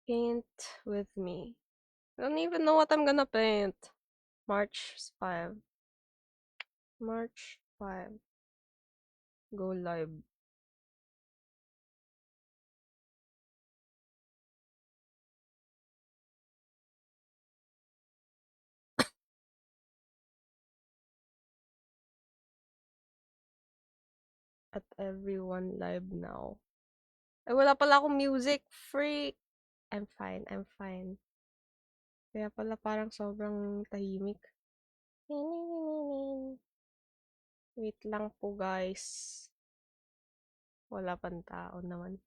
Paint with me. I don't even know what I'm gonna paint. March 5. March 5. Go live. At everyone live now. Ay, wala pala akong music. Freak. I'm fine, I'm fine. Kaya pala parang sobrang tahimik. Wait lang po guys. Wala pang tao naman.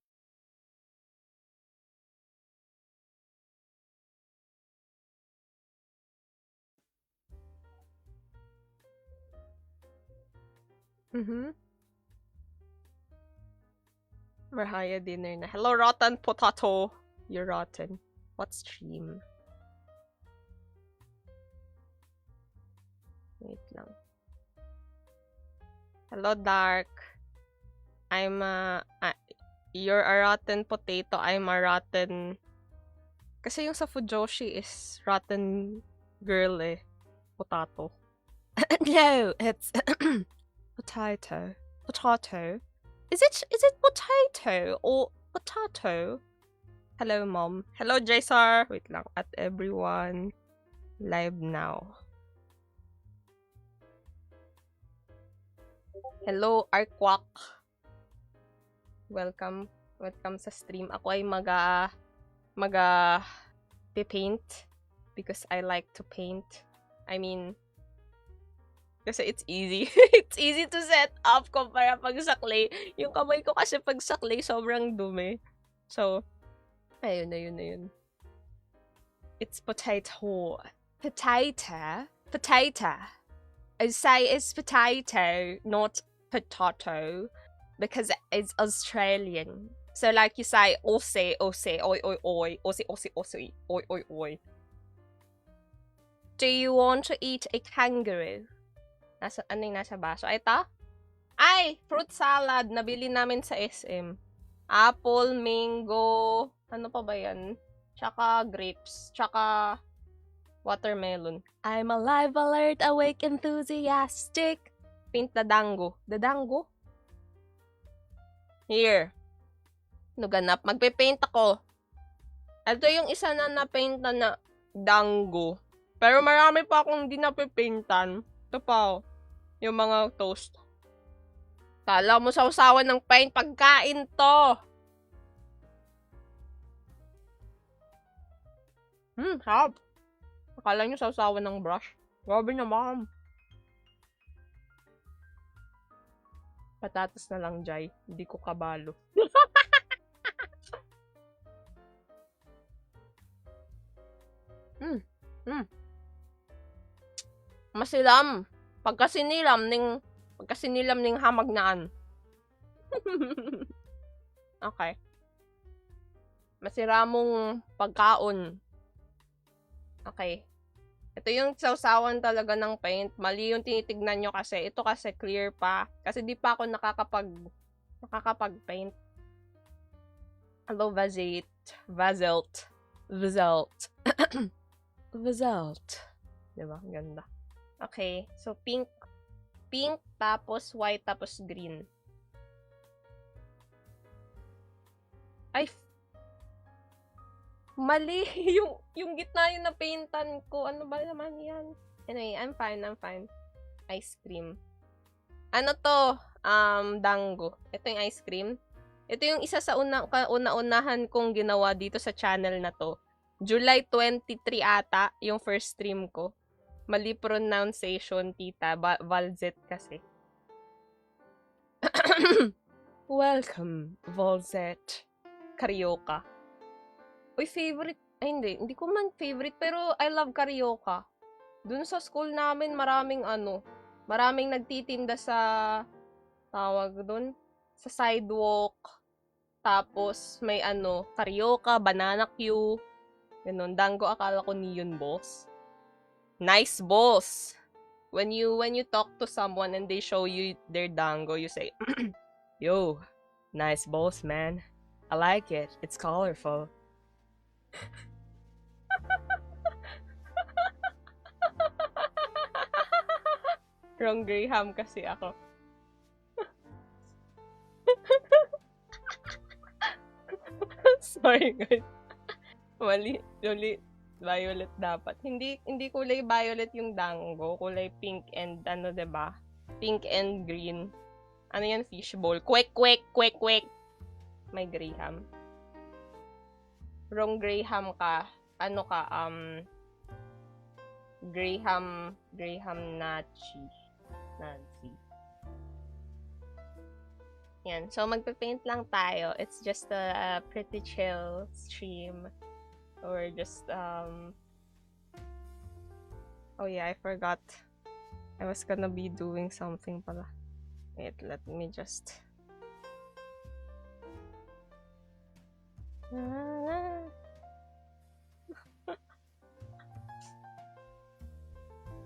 Marhaya dinner na. Hello, rotten potato. You're rotten. What stream? Wait lang. Hello, Dark. You're a rotten potato. I'm a rotten... Kasi yung sa Fujoshi is rotten girl eh. Potato. No, it's potato. Potato. Is it potato or potato? Hello, Mom. Hello, Jaysar. Wait lang. At everyone. Live now. Hello, Arkwak. Welcome. Welcome sa stream. Ako ay paint because I like to paint. I mean, kasi it's easy. It's easy to set up kumpara pag sa clay. Yung kamay ko kasi pag sa clay, sobrang dumi. So, ayun. It's potato. Potato? Potato. I say it's potato, not potato, because it's Australian. So like you say, ose, oi, ose, oi. Do you want to eat a kangaroo? Ano yung nasa baso? Ito? Ay! Fruit salad. Nabili namin sa SM. Apple, mango, ano pa ba yan? Tsaka grapes. Tsaka watermelon. I'm alive, alert, awake, enthusiastic. Paint the dango. The dango? Here. Nuganap. Magpe-paint ako. Ito yung isa na na-paint na dango. Pero marami pa akong hindi napipaintan. Ito pa, yung mga toast. Kala mo sausawan ng paint, pagkain to. Sarap. Akala nyo sausawan ng brush. Grabe naman. Patatas na lang, Jai. Hindi ko kabalo. Masilam. Pagkasinilam ning hamagnaan. Okay. Masiramong pagkaon. Okay. Ito yung sausawan talaga ng paint. Mali yung tinitignan nyo kasi. Ito kasi clear pa. Kasi di pa ako nakakapag-paint. Hello, Vazelt. Diba? Ganda. Okay. So, pink. Pink, tapos white, tapos green. Ay, mali. yung gitna yung napaintan ko. Ano ba naman yan? Anyway, I'm fine. Ice cream. Ano to? Dango. Ito yung ice cream. Ito yung isa sa una-unahan kong ginawa dito sa channel na to. July 23 ata, yung first stream ko. Mali pronunciation, tita. Valzet kasi. Welcome, Valzet. Carioca. Uy, favorite. Ay, hindi ko man favorite, pero I love Carioca. Dun sa school namin, maraming nagtitinda sa, tawag dun, sa sidewalk. Tapos, may Carioca, Banana Q. Ganun, dango, akala ko neon balls. Nice balls! When you talk to someone and they show you their dango, you say, yo, nice balls, man. I like it. It's colorful. Wrong Graham kasi ako. Sorry, guys. Mali. Ulit. Violet dapat. Hindi kulay violet yung dango. Kulay pink and ano, 'di ba? Pink and green. Ano yan? Fishbowl. Kwek, kwek, kwek, kwek. May Graham. Wrong Graham ka. Ano ka? Graham Nachi. Yan. So, magpe-paint lang tayo. It's just a pretty chill stream. Or just, oh yeah, I forgot. I was gonna be doing something pala. Wait, let me just...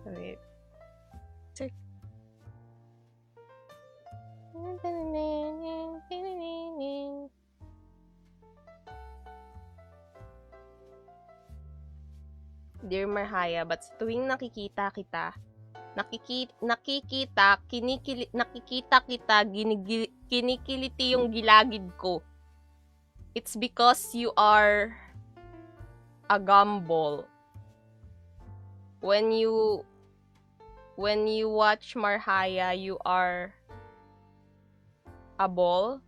Wait. Check. Dear Marhaya, but tuwing nakikita kita, kinikiliti yung gilagid ko. It's because you are a gumball. When you watch Marhaya, you are a ball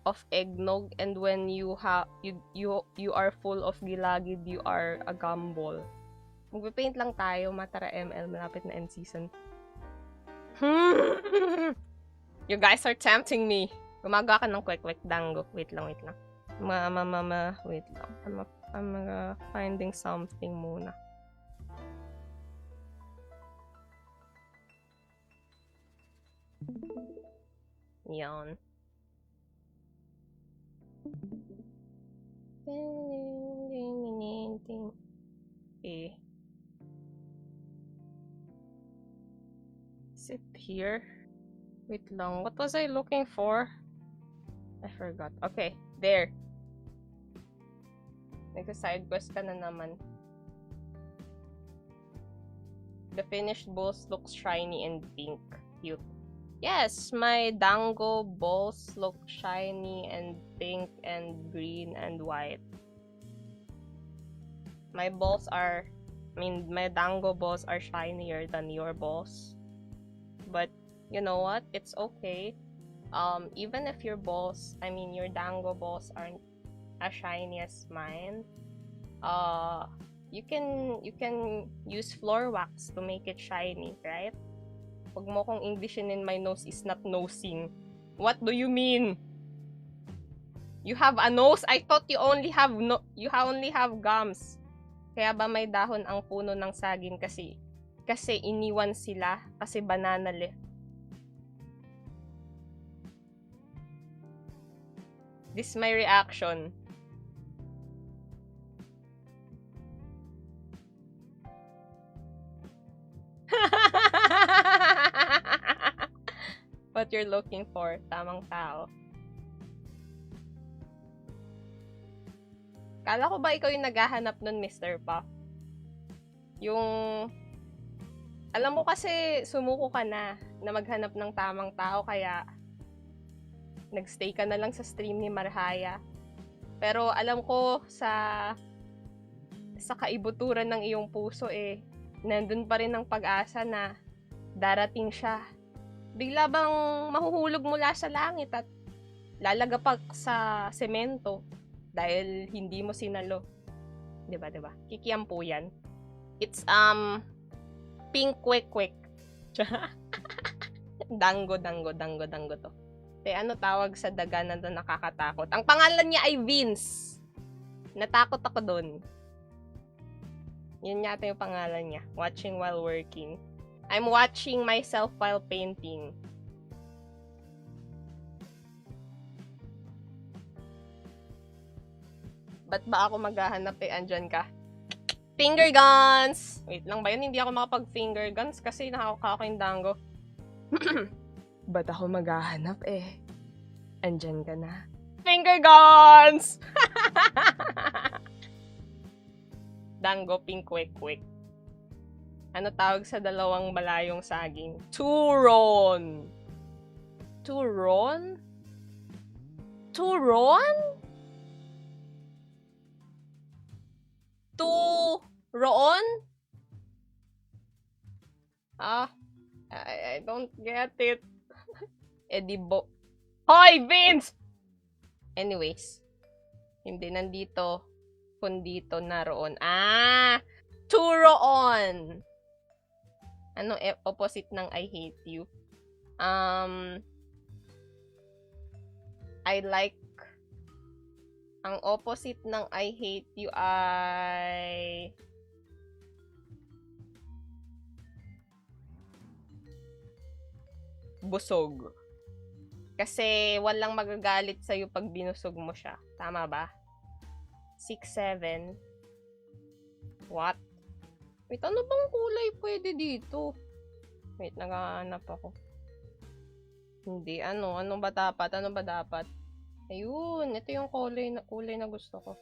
of eggnog, and when you are full of gilagid, you are a gumball. Magpe-paint lang tayo, Matara ML, malapit na end season. You guys are tempting me. Gumagawa ka ng kwek-kwek dango. Wait lang. Wait lang. I'm finding something muna. Yan. Okay. Is it here? Wait lang. What was I looking for? I forgot. Okay. There. Nagsa-side quest ka na naman. The finished balls looks shiny and pink. Cute. Yes, my dango balls look shiny and pink and green and white. My dango balls are shinier than your balls. But, you know what? It's okay. Even if your dango balls aren't as shiny as mine, you can use floor wax to make it shiny, right? Huwag mo kong Englishin, my nose is not nosing. What do you mean? You have a nose? I thought you only have gums. Kaya ba may dahon ang puno ng saging kasi iniwan sila kasi banana leaf. This is my reaction. What you're looking for, tamang tao. Kala ko ba ikaw yung naghahanap nun, Mr. Puff? Alam mo kasi sumuko ka na maghanap ng tamang tao, kaya nagstay ka na lang sa stream ni Marhaya. Pero alam ko sa kaibuturan ng iyong puso nandun pa rin ang pag-asa na darating siya. Bigla bang mahuhulog mula sa langit at lalagapak sa semento dahil hindi mo sinalo. Diba? Kikiyampo yan. It's, pink kwek-kwek. Dango to. Ano tawag sa daga na doon nakakatakot? Ang pangalan niya ay Vince. Natakot ako doon. Yun yata yung pangalan niya. Watching while working. I'm watching myself while painting. Ba't ba ako maghahanap andyan ka? Finger guns! Wait lang ba yun? Hindi ako makapag-finger guns kasi nakakaka yung dango. Ba't ako maghahanap andyan ka na. Finger guns! Dango pink quick. Ano tawag sa dalawang malayong saging? Turon! Turon? Turon? Turon? I don't get it. Edibo. Hoy, Vince! Anyways. Hindi nandito. Kundito naroon. Turoon! Ano opposite ng I hate you? I like. Ang opposite ng I hate you ay busog. Kasi walang magagalit sa'yo pag binusog mo siya. Tama ba? 6, 7. What? Wait, ano bang kulay pwede dito? Wait, naghahanap ako. Hindi, ano? Ano ba dapat? Ano ba dapat? Ayun, ito yung kulay na gusto ko.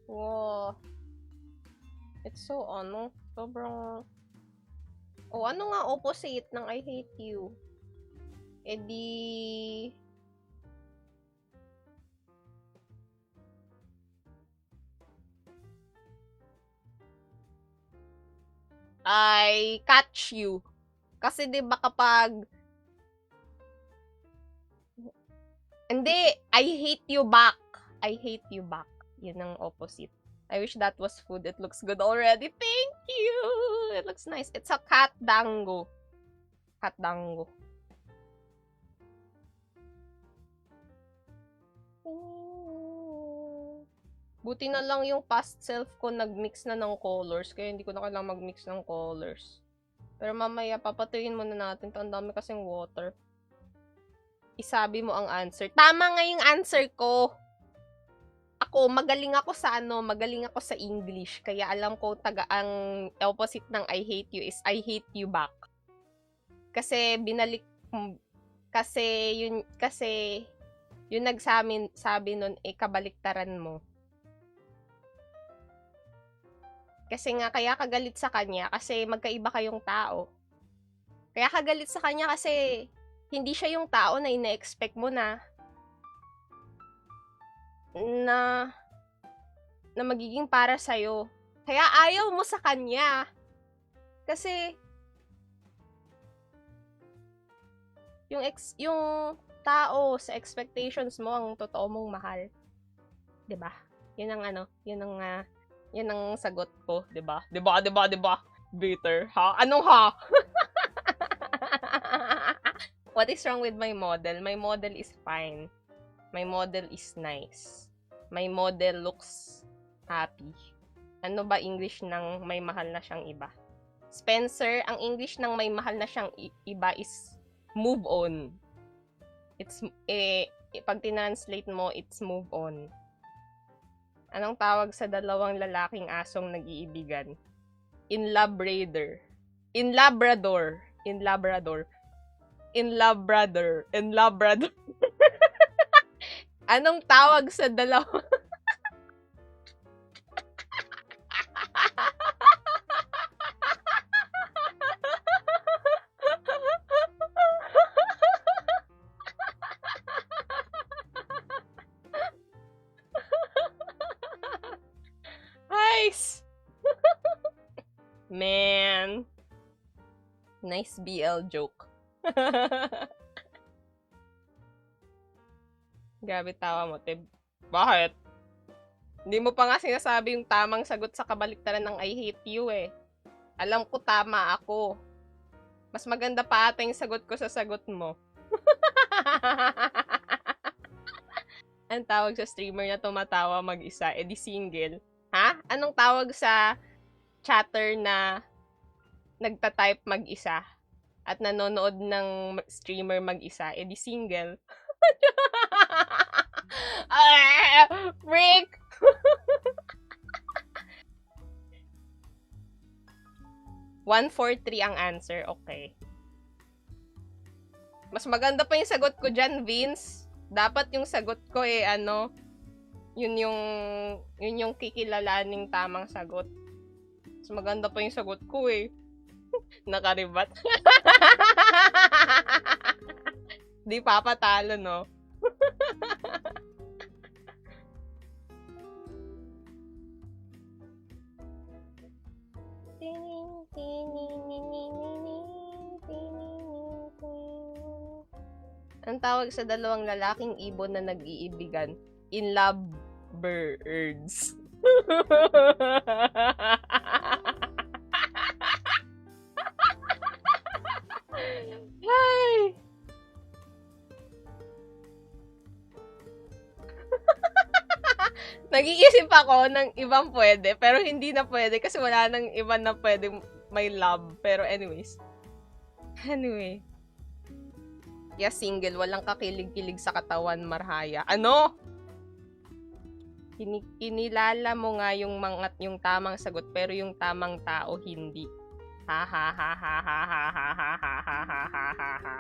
Wow. It's so, sobrang... Oh, ano nga opposite ng I hate you? Eh di... I catch you. Kasi 'di ba kapag hindi, I hate you back. I hate you back. Yun ang opposite. I wish that was food. It looks good already. Thank you. It looks nice. It's a cat dango. Cat dango. Buti na lang yung past self ko nag-mix na ng colors. Kaya hindi ko na kailangan mag-mix ng colors. Pero mamaya, papatuyin muna natin. Ang dami kasing water. Isabi mo ang answer. Tama nga yung answer ko. Ako, magaling ako sa English. Kaya alam ko ang opposite ng I hate you is I hate you back. Kasi yung sabi nun kabaliktaran mo. Kasi nga, kaya kagalit sa kanya kasi magkaiba kayong tao. Kaya kagalit sa kanya kasi hindi siya yung tao na ina-expect mo na magiging para sa'yo. Kaya ayaw mo sa kanya. Kasi yung tao sa expectations mo ang totoo mong mahal. 'Di ba? Yun ang sagot ko, 'di ba? 'Di ba? Bitter. Ha? Anong ha? What is wrong with my model? My model is fine. My model is nice. My model looks happy. Ano ba English ng may mahal na siyang iba? Spencer, ang English ng may mahal na siyang iba is move on. It's pag tinranslate mo, it's move on. Anong tawag sa dalawang lalaking asong nag-iibigan? In Labrador. In Labrador. In Labrador. In Labrador. In Labrador. Anong tawag sa dalawang... Nice! Man. Nice BL joke. Grabe tawa mo, Tib. Bakit? Hindi mo pa nga sinasabi yung tamang sagot sa kabaliktaran ng I hate you eh. Alam ko tama ako. Mas maganda pa ata yung sagot ko sa sagot mo. Ang tawag sa streamer na tumatawa mag-isa, edi single. Ha? Anong tawag sa chatter na nagta-type mag-isa at nanonood ng streamer mag-isa, edi single? Freak! 143 ang answer. Okay. Mas maganda pa yung sagot ko dyan, Vince. Dapat yung sagot ko yun yung kikilalaning tamang sagot. Mas maganda pa yung sagot ko eh. Nakaribat. Di papatalo, no? Ang tawag sa dalawang lalaking ibon na nag-iibigan? In love birds. Ay! Nag-iisip ako ng ibang pwede, pero hindi na pwede kasi wala nang iba na pwede may love. Pero anyways. Anyway. Yeah, single. Walang kakilig-kilig sa katawan, Marhaya. Ano? Kinilala mo nga yung tamang sagot, pero yung tamang tao, hindi. Ha ha ha ha ha ha ha ha ha ha ha ha ha ha.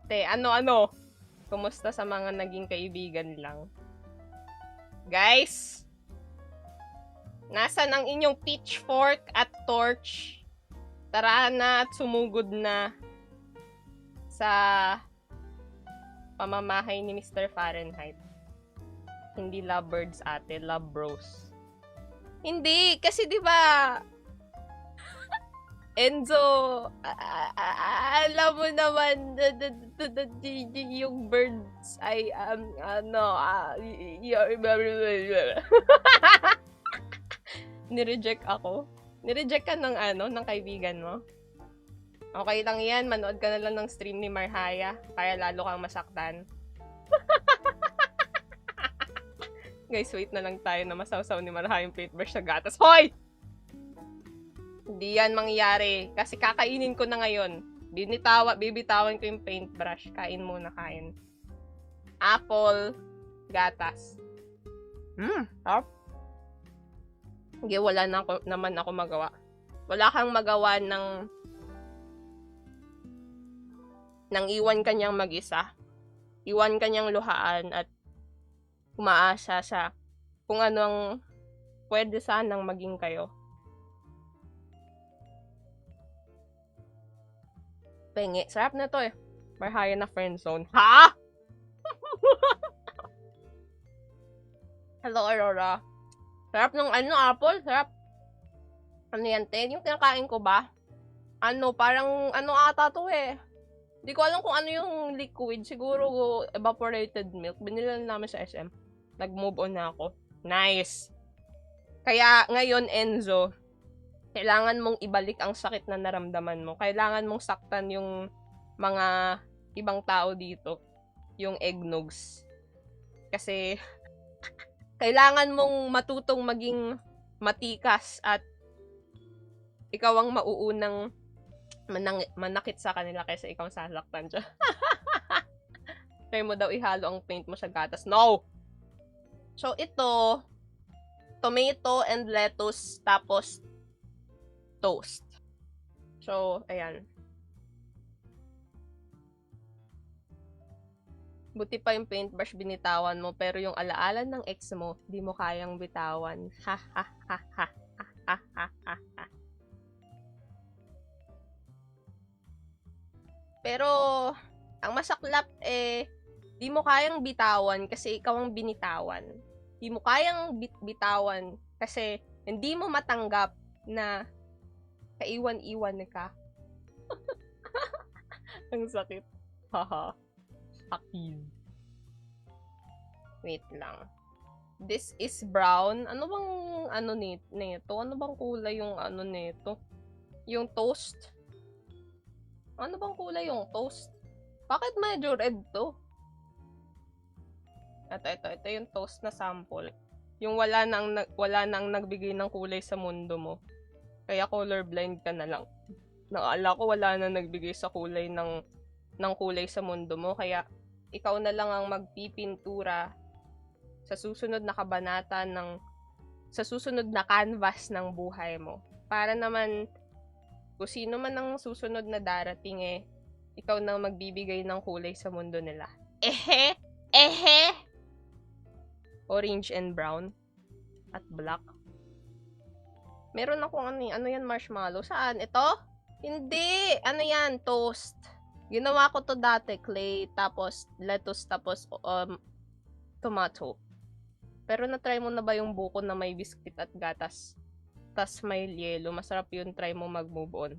Te, ano? Kumusta sa mga naging kaibigan lang? Guys! Nasaan ang inyong pitchfork at torch? Tara na at sumugod na sa pamamahay ni Mr. Fahrenheit. Hindi lovebirds ate, love bros. Hindi, kasi di ba Enzo, alam mo naman, yung birds ay, nireject ako. Nireject ka ng kaibigan mo. Okay lang yan, manood ka na lang ng stream ni Marhaya, kaya lalo kang masaktan. Guys, wait na lang tayo na masawsaw ni Marhaya yung paintbrush sa gatas. Hoy! Hindi yan mangyayari. Kasi kakainin ko na ngayon. Bibitawan ko yung paintbrush. Kain muna, kain. Apple, gatas. Sarap. Hindi, wala na naman ako magawa. Wala kang magawa ng iwan kanyang mag-isa. Iwan kanyang luhaan at umaasa sa kung anong pwede sanang maging kayo. Pengi. Sarap na to eh. Marhaya na friendzone. Ha? Hello, Aurora. Sarap ng apple. Sarap. Ano yan, te? Yung kinakain ko ba? Parang ata to eh. Hindi ko alam kung ano yung liquid. Siguro evaporated milk. Binili namin sa SM. Nag-move on na ako. Nice. Kaya ngayon, Enzo, kailangan mong ibalik ang sakit na naramdaman mo. Kailangan mong saktan yung mga ibang tao dito. Yung eggnogs. Kasi, kailangan mong matutong maging matikas at ikaw ang mauunang manakit sa kanila kaysa ikaw sasaktan siya. Try mo daw ihalo ang paint mo sa gatas. No! So, ito, tomato and lettuce, tapos toast. So, ayan. Buti pa yung paintbrush binitawan mo, pero yung alaala ng ex mo, di mo kayang bitawan. Ha ha ha ha ha ha ha ha. Pero, ang masaklap di mo kayang bitawan kasi ikaw ang binitawan. Di mo kayang bitawan kasi hindi mo matanggap na kaiwan-iwan ka. Ang sakit. Haha. Akil. Wait lang. This is brown. Ano bang nito? Ano bang kulay yung nito? Yung toast? Ano bang kulay yung toast? Bakit medyo red to? Ito yung toast na sample. Yung wala nang nagbigay ng kulay sa mundo mo. Kaya colorblind ka na lang. Naala ko wala na nagbigay sa kulay ng kulay sa mundo mo. Kaya ikaw na lang ang magpipintura sa susunod na kabanata ng sa susunod na canvas ng buhay mo. Para naman, kung sino man ang susunod na darating ikaw na magbibigay ng kulay sa mundo nila. Ehe! Ehe! Orange and brown. At black. Meron akong ano yan, marshmallow. Saan? Ito? Hindi! Ano yan? Toast. Ginawa ko to dati. Clay, tapos lettuce, tapos tomato. Pero na-try mo na ba yung buko na may biscuit at gatas? Tas may yelo. Masarap yun. Try mo mag-move on.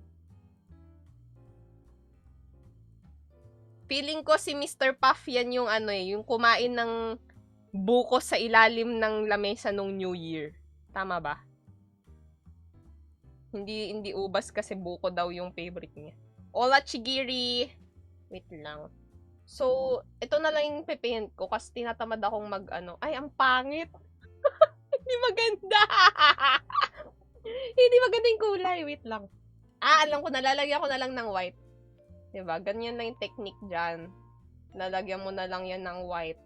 Feeling ko si Mr. Puff yan yung yung kumain ng buko sa ilalim ng lamesa nung New Year. Tama ba? Hindi ubas kasi buko daw yung favorite niya. Ola Chigiri! Wait lang. So, ito na lang yung pipaint ko kasi tinatamad akong ay, ang pangit! Hindi maganda! Hindi maganda yung kulay. Wait lang. Alam ko na. Lalagyan ko na lang ng white. Diba? Ganyan na yung technique dyan. Lalagyan mo na lang yan ng white.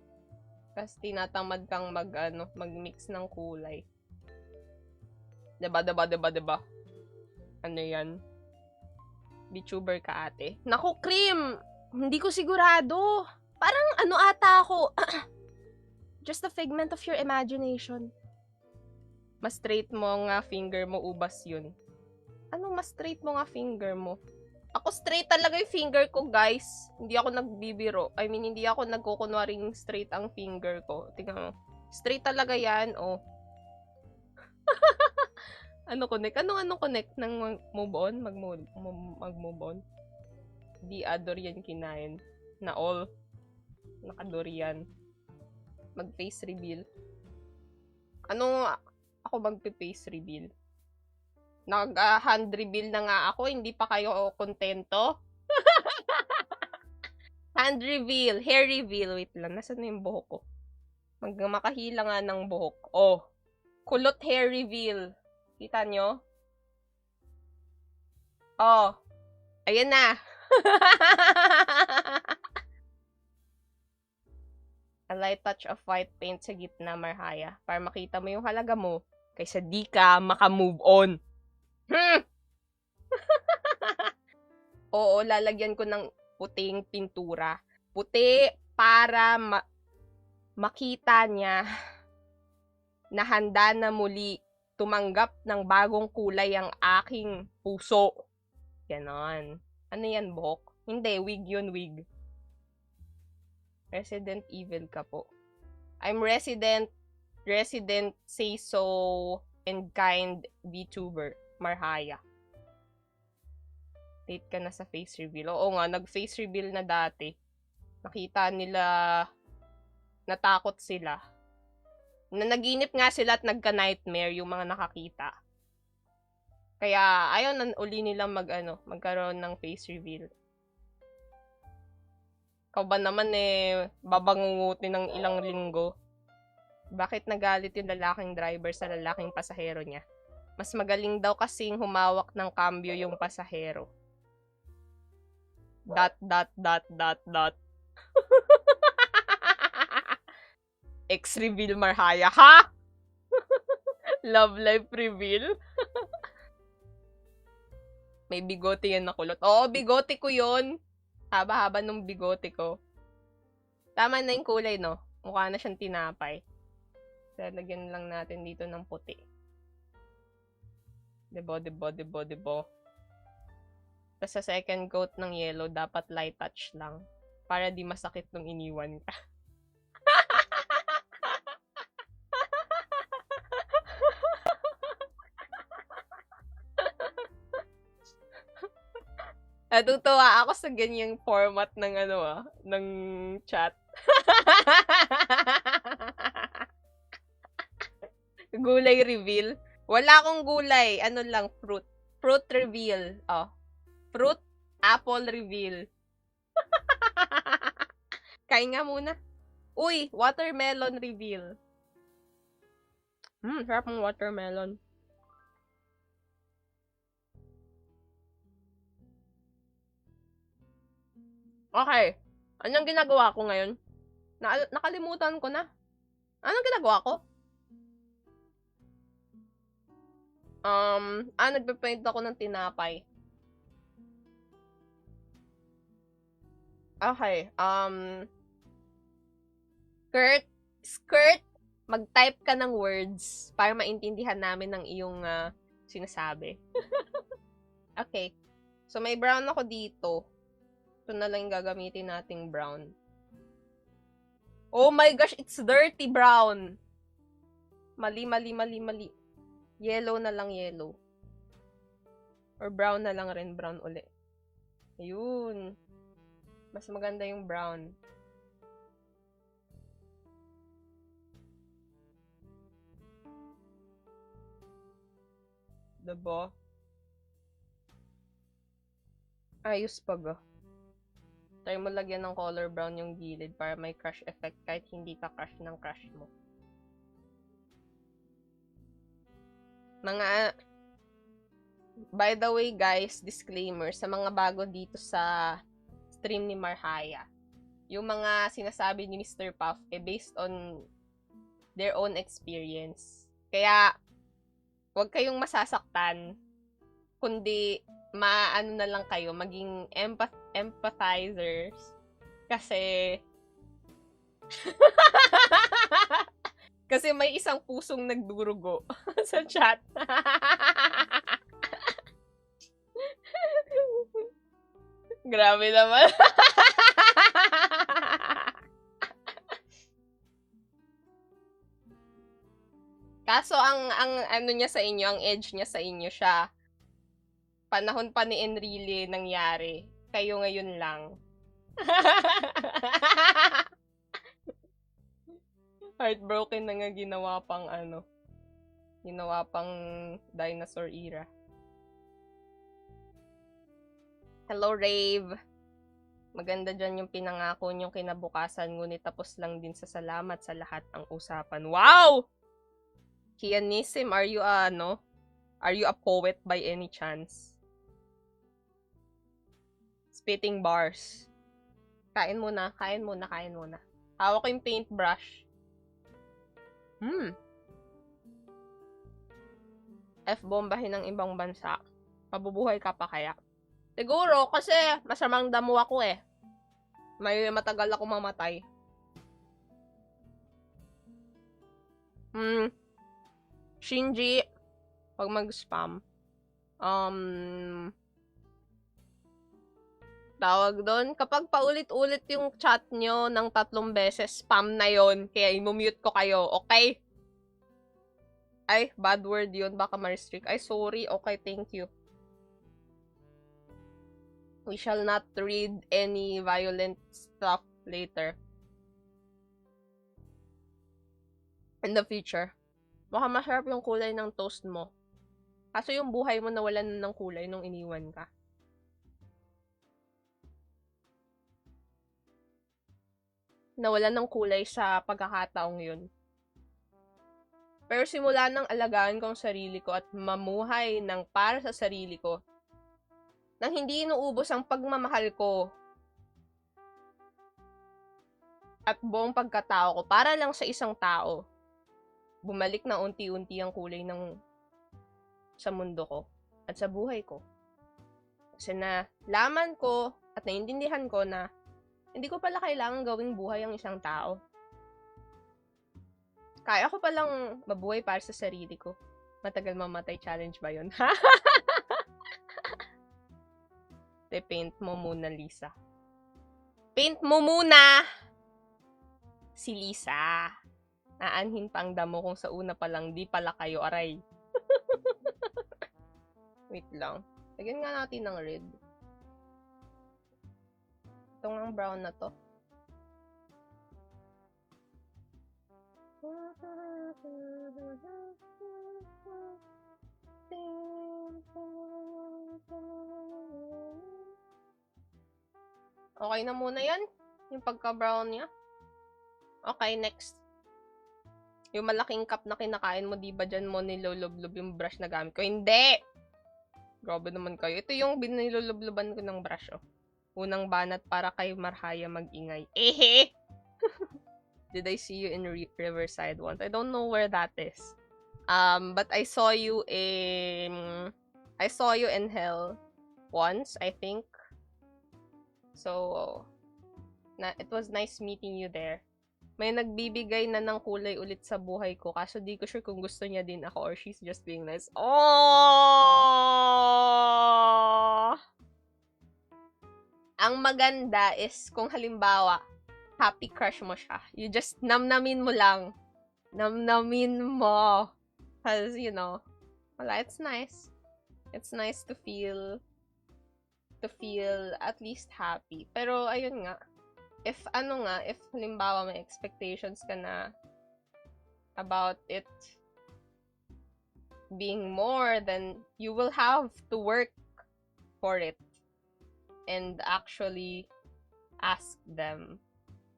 Kasi tinatamad kang mag-mix ng kulay. Diba? Ano yan? VTuber ka ate? Naku, cream! Hindi ko sigurado. Parang ata ako. Just a figment of your imagination. Mas straight mo nga finger mo, ubas yun. Mas straight mo nga finger mo? Ako straight talaga yung finger ko, guys. Hindi ako nagbibiro. I mean, hindi ako nagkukunwaring straight ang finger ko. Tingnan mo. Straight talaga yan, oh. Connect? Anong connect ng move on? Mag-move on? Di durian kinain. Na all. Naka-durian. Mag-face reveal. Ako mag-face reveal? Nag-hand reveal na nga ako. Hindi pa kayo kontento? Hand reveal. Hair reveal. Wait lang. Nasaan na yung buhok ko? Makahila nga ng buhok. Oh. Kulot hair reveal. Kita nyo? Oh. Ayan na. A light touch of white paint sa gitna, Marhaya. Para makita mo yung halaga mo. Kaysa di ka maka-move on. Oo, lalagyan ko ng puting pintura. Puti para makita niya na handa na muli tumanggap ng bagong kulay ang aking puso. Ganon. Ano yan, buhok? Hindi, wig yun, wig. Resident Evil ka po. I'm resident say so and kind VTuber, Marhaya. Late ka na sa face reveal. Oo nga, nag-face reveal na dati. Nakita nila, natakot sila. Nanaginip nga sila at nagka-nightmare yung mga nakakita. Kaya ayaw na uli nilang magkaroon ng face reveal. Ikaw ba naman babangungutin ng ilang linggo? Bakit nagalit yung lalaking driver sa lalaking pasahero niya? Mas magaling daw kasing humawak ng kambyo yung pasahero. ... Ex-reveal, Marhaya. Ha? Love life reveal? May bigote yan na kulot. Oo, bigote ko yun. Haba-haba nung bigote ko. Tama na yung kulay, no? Mukha na siyang tinapay. Lalagyan lang natin dito ng puti. Debo. Tapos sa second coat ng yellow, dapat light touch lang. Para di masakit nung iniwan ka. Natutuwa ako sa ganyang format ng ng chat. Gulay reveal. Wala akong gulay. Lang, fruit. Fruit reveal. Oh. Fruit, apple reveal. Kain nga muna. Uy, watermelon reveal. Sarap ng watermelon. Okay. Anong ginagawa ko ngayon? Nakalimutan ko na. Anong ginagawa ko? Nagpe-paint ako ng tinapay. Okay, skirt, mag-type ka ng words para maintindihan namin ng iyong sinasabi. Okay. So, may brown ako dito. Ito na lang yung gagamitin nating brown. Oh my gosh, it's dirty brown. Mali. Yellow na lang, yellow. Or brown na lang rin, brown uli. Ayun. Mas maganda yung brown. Diba? Ayos pa ba? Try mo lagyan ng color brown yung gilid para may crush effect kahit hindi ka crush ng crush mo. By the way guys, disclaimer, sa mga bago dito sa stream ni Marhaya, yung mga sinasabi ni Mr. Puff, based on their own experience. Kaya, huwag kayong masasaktan, kundi maano na lang kayo, maging empathizers. Kasi, kasi may isang pusong nagdurugo sa chat. Grabe naman. Kaso ang ano niya sa inyo, ang edge niya sa inyo siya. Panahon pa ni Enrile nangyari. Kayo ngayon lang. Heartbroken na nga ginawa pang ginawa pang dinosaur era. Hello, Rave. Maganda dyan yung pinangako niyong kinabukasan, ngunit tapos lang din sa salamat sa lahat ang usapan. Wow! Kianissim, are you a poet by any chance? Spitting bars. Kain muna. Hawak ko yung paintbrush. F-bombahin ng ibang bansa. Mabubuhay ka pa kaya? Siguro, kasi masamang damo ako eh. May matagal ako mamatay. Shinji, pag mag-spam, tawag doon, kapag paulit-ulit yung chat nyo ng 3 beses, spam na yon, kaya i-mute ko kayo, okay? Ay, bad word yun, baka ma-restrict. Ay, sorry, okay, thank you. We shall not read any violent stuff later. In the future. Baka masarap yung kulay ng toast mo. Kaso yung buhay mo nawalan ng kulay nung iniwan ka. Nawalan ng kulay sa pagkakataong yun. Pero simula nang alagaan ko ang sarili ko at mamuhay ng para sa sarili ko, nang hindi inuubos ang pagmamahal ko at buong pagkatao ko para lang sa isang tao, bumalik na unti-unti ang kulay sa mundo ko at sa buhay ko. Kasi na laman ko at naintindihan ko na hindi ko pala kailangan gawing buhay ang isang tao. Kaya ko palang mabuhay para sa sarili ko. Matagal mamatay challenge ba yun? Paint mo muna, Lisa. Paint mo muna! Si Lisa. Aanhin pa ang damo kung sa una pa lang di pala kayo, aray. Wait lang. Lagyan nga natin ng red. Ito nga ang brown na to. Okay na muna yan. Yung pagka-brown niya. Okay, next. Yung malaking cup na kinakain mo, di ba dyan mo niloloblob yung brush na gamit ko? Hindi! Grabe naman kayo. Ito yung binilolobloban ko ng brush, oh. Unang banat para kay Marhaya mag-ingay. Ehe! Did I see you in Riverside once? I don't know where that is. But I saw you in hell once, I think. So, it was nice meeting you there. May nagbibigay na ng kulay ulit sa buhay ko. Kaso di ko sure kung gusto niya din ako or she's just being nice. Oh! Ang maganda is kung halimbawa, happy crush mo siya. You just namnamin mo lang. Namnamin mo. Because, wala, it's nice. It's nice to feel at least happy. Pero, ayun nga. If halimbawa may expectations ka na about it being more, then you will have to work for it and actually ask them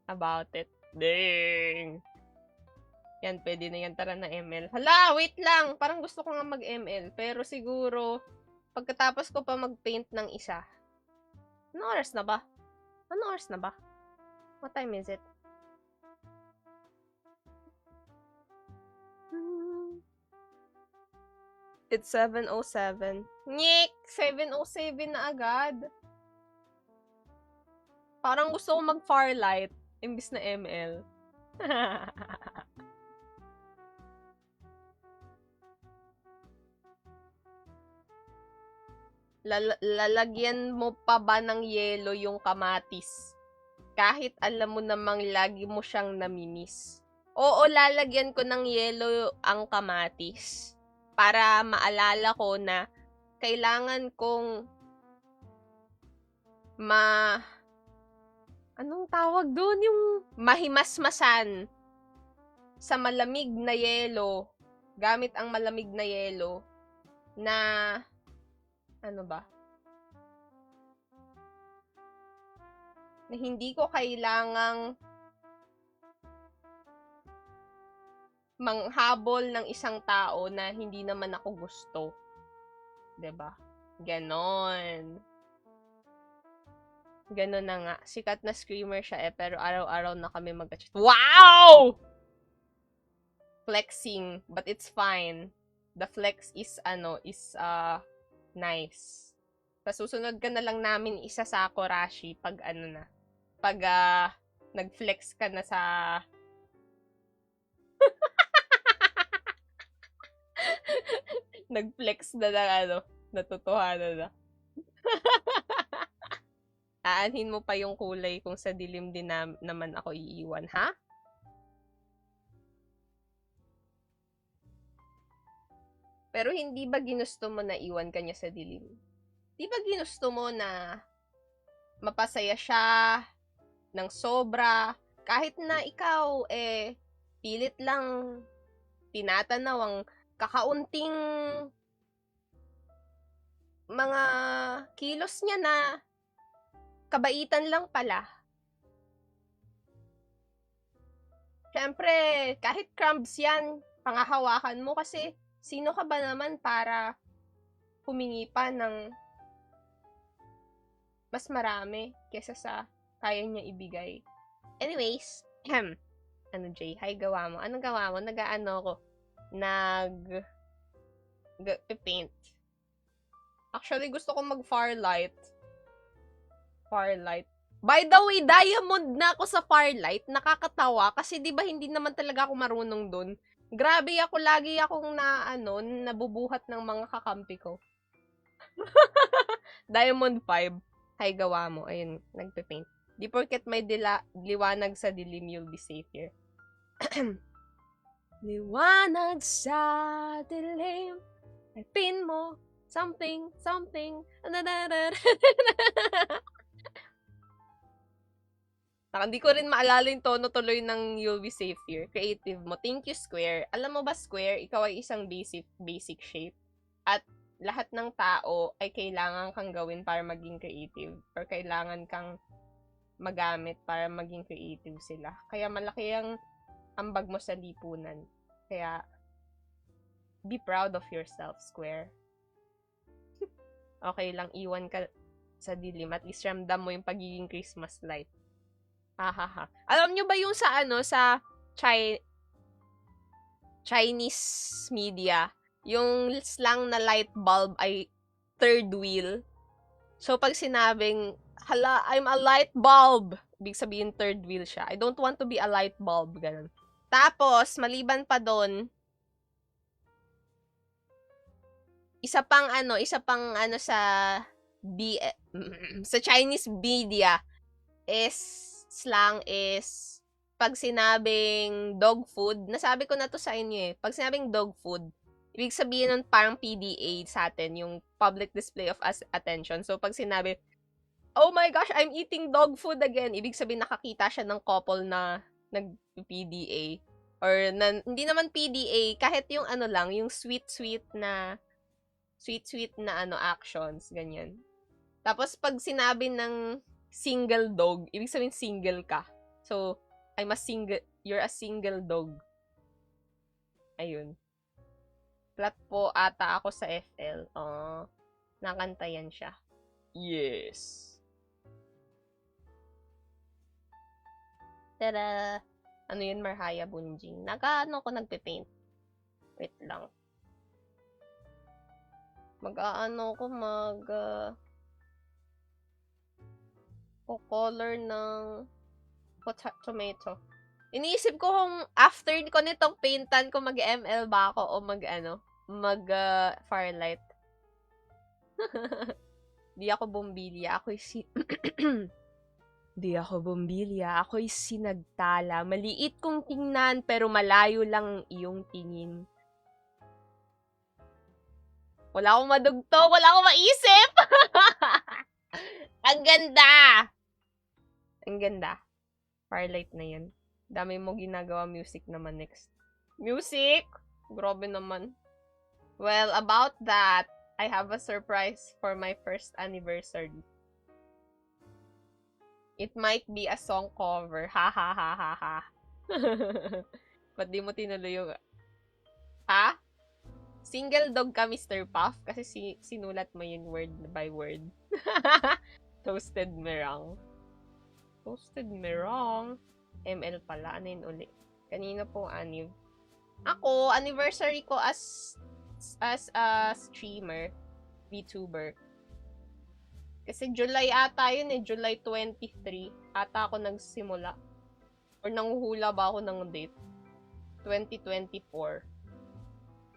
about it. Dang! Yan, pwede na yan. Tara na ML. Hala, wait lang! Parang gusto ko nga mag-ML. Pero siguro, pagkatapos ko pa mag-paint ng isa. Anong oras na ba? What time is it? It's 7:07. Nyek! 7:07 na agad. Parang gusto ko mag-Farlight imbis na ML. Lalagyan mo pa ba ng yelo yung kamatis? Kahit alam mo namang lagi mo siyang namimiss. Oo, lalagyan ko ng yelo ang kamatis. Para maalala ko na kailangan kong anong tawag doon? Yung mahimasmasan sa malamig na yelo. Gamit ang malamig na yelo na na hindi ko kailangang manghabol ng isang tao na hindi naman ako gusto. 'Di ba? Ganon na nga. Sikat na screamer siya pero araw-araw na kami mag-chat. Wow! Flexing, but it's fine. The flex is nice. Sa susunod ka na lang namin isa sa Korashi pag nag-flex ka na sa nag-flex na natutuhanan na. Aanhin mo pa yung kulay kung sa dilim din naman ako iiwan, ha? Pero hindi ba ginusto mo na iwan kanya sa dilim? Di ba ginusto mo na mapasaya siya ng sobra? Kahit na ikaw, pilit lang tinatanaw ang kakaunting mga kilos niya na kabaitan lang pala. Siyempre, kahit crumbs yan, pangahawakan mo kasi sino ka ba naman para humingi pa ng mas marami kesa sa kaya niya ibigay. Anyways, Jay? Hi, gawa mo. Anong gawa mo? Nag-ano ko? Paint. Actually, gusto ko mag-Farlight. By the way, diamond na ako sa Farlight. Nakakatawa kasi 'di ba hindi naman talaga ako marunong doon. Grabe ako, lagi akong nabubuhat ng mga kakampi ko. Diamond 5. Hi, gawa mo. Ayun, nagpe-paint. Di porket may liwanag sa dilim, you'll be safe here. Liwanag sa dilim, ay pin mo, something. Hindi ko rin maalala yung tono tuloy ng You'll Be Safe Here. Creative mo. Thank you, Square. Alam mo ba, Square, ikaw ay isang basic shape. At lahat ng tao ay kailangan kang gawin para maging creative. Or kailangan kang magamit para maging creative sila. Kaya malaki ang ambag mo sa lipunan. Kaya, be proud of yourself, Square. Okay lang, iwan ka sa dilim. At least ramdam mo yung pagiging Christmas light. Alam nyo ba yung sa Chinese media, yung slang na light bulb ay third wheel. So, pag sinabing, hala, I'm a light bulb, ibig sabihin third wheel siya. I don't want to be a light bulb, ganun. Tapos, maliban pa doon, isa pang ano sa sa Chinese media is slang is pag sinabing dog food, nasabi ko na to sa inyo eh. Pag sinabing dog food, ibig sabihin nun parang PDA sa atin, yung public display of attention. So, pag sinabi, oh my gosh, I'm eating dog food again, ibig sabihin nakakita siya ng couple na nag-PDA. Or hindi naman PDA, kahit yung ano lang, yung sweet-sweet na actions, ganyan. Tapos, pag sinabi ng single dog, ibig sabihin single ka. So, you're a single dog. Ayun. Flat po ata ako sa FL. Nakanta yan siya. Yes. Tada! Ano yun, Marhaya Bunjing? Ko nagpe-paint. Wait lang. Color ng tomato. Iniisip ko kung after ko nitong paintan ko mag-ML ba ako o Firelight. Di ako bumbilya. Di ako bumbilya. Ako'y sinagtala. Maliit kong tingnan pero malayo lang iyong tingin. Wala akong madugtog. Wala akong maisip. Ang ganda! Ang ganda. Firelight na yan. Dami mo ginagawa music naman next. Music? Grabe naman. Well, about that, I have a surprise for my first anniversary. It might be a song cover. Ha ha ha ha ha. Ba't di mo tinuloy yung... Ha? Single dog ka, Mr. Puff? Kasi sinulat mo yun word by word. Toasted Merang. Toasted Merang. ML pala. Ano yun uli? Kanina po, Aniv. Ako, anniversary ko as a streamer, VTuber. Kasi July ata yun eh. July 23. Ata ako nagsimula. Or nanguhula ba ako ng date? 2024.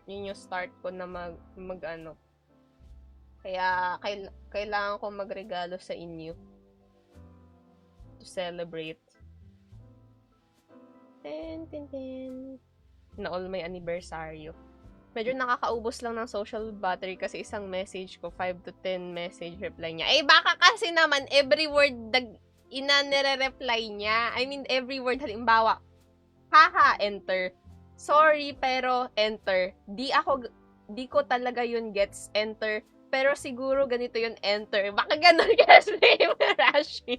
Yun yung start ko na mag-ano. Kaya, kailangan ko magregalo sa inyo. To celebrate. Na all my anniversary. Medyo nakakaubos lang ng social battery kasi isang message ko, 5 to 10 message reply niya. Eh, baka kasi naman, every word nire-reply niya. I mean, every word, halimbawa, haha, enter. Sorry, pero enter. Di ko talaga yun gets, enter. Pero siguro ganito yun, enter. Baka ganun kasi, Rashi.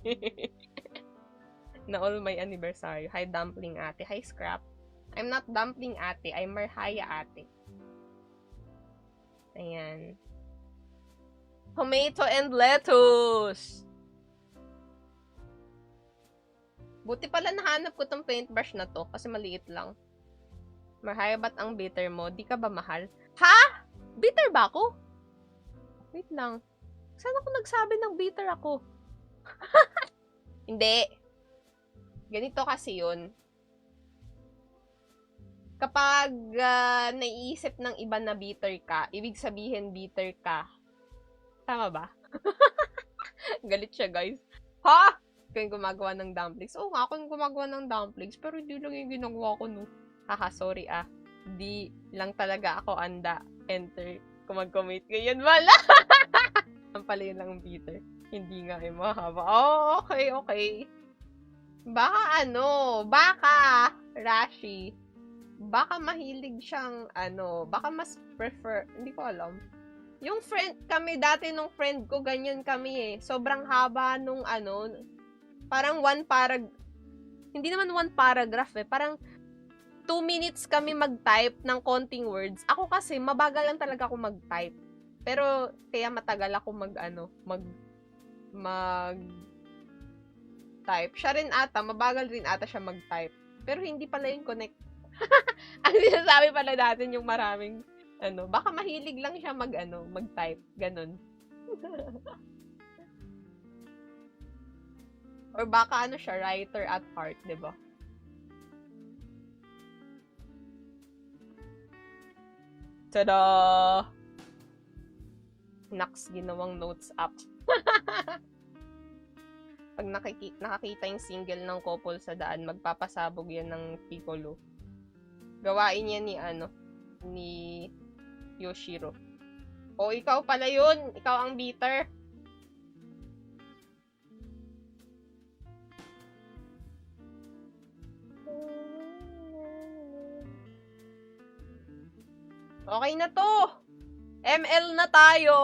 Na all my anniversary. Hi, Dumpling Ate. Hi, Scrap. I'm not Dumpling Ate. I'm Marhaya Ate. Ayan. Tomato and lettuce. Buti pala nahanap ko tong paintbrush na to kasi maliit lang. Marhaya, ba't ang bitter mo? Di ka ba mahal? Ha? Bitter ba ako? Wait lang. Saan ako nagsabi ng bitter ako? Hindi. Ganito kasi yun. Kapag naiisip ng iba na bitter ka, ibig sabihin bitter ka. Tama ba? Galit siya, guys. Ha? Ikaw yung gumagawa ng dumplings. Oo nga, ako yung gumagawa ng dumplings, pero hindi lang yung ginagawa ko, no. Haha, sorry ah. Di lang talaga ako anda. Enter. Kung mag-commit ngayon, wala. Ang pala yun lang bitter. Hindi nga eh, mahaba. Oh, okay. Baka, Rashi. Baka mahilig siyang, baka mas prefer, hindi ko alam. Yung kami dati nung friend ko, ganyan kami eh. Sobrang haba nung parang hindi naman one paragraph eh. Parang 2 minutes kami mag-type ng konting words. Ako kasi, mabagal lang talaga ako mag-type. Pero, kaya matagal ako mag-type. Siya rin ata, mabagal rin ata siya mag-type. Pero hindi pala yung connect. Ang sinasabi pala natin yung maraming, baka mahilig lang siya mag-type. Ganon. Or baka siya, writer at heart, di ba? Tada! Naks, ginawang notes app. Pag nakakita yung single ng couple sa daan, magpapasabog yan ng Piccolo. Gawain yan ni Yoshiro. O, ikaw pala yun. Ikaw ang beater. Okay na to. ML na tayo.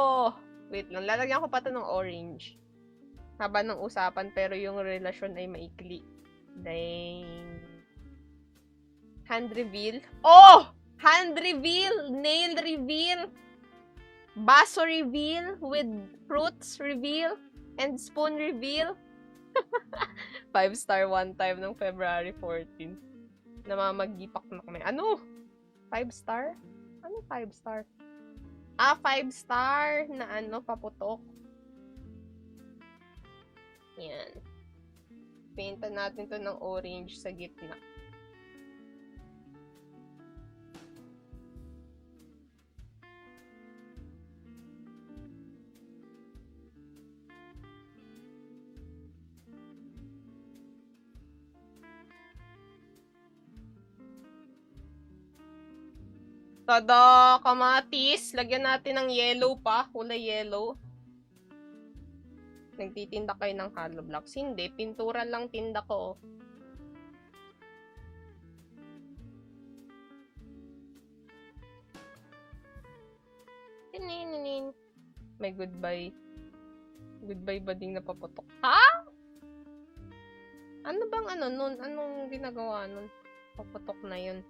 Wait lang, lalagyan ko pa to ng orange. Haba ng usapan, pero yung relasyon ay maikli. Dang. Hand reveal. Oh! Hand reveal! Nail reveal! Baso reveal with fruits reveal and spoon reveal. 5-star one time ng February 14. Namamagipak na kami. Ano? 5-star? Ano 5-star? 5-star na paputok. Yan. Paintan natin to ng orange sa gitna. Tada, kamatis. Lagyan natin ng yellow pa. Kulay yellow. Nagtitinda kayo ng hollow blocks. Hindi, pintura lang tinda ko. Tininin. May goodbye. Goodbye ba ding napaputok? Ha? Ano bang nun? Anong ginagawa nun? Paputok na yun.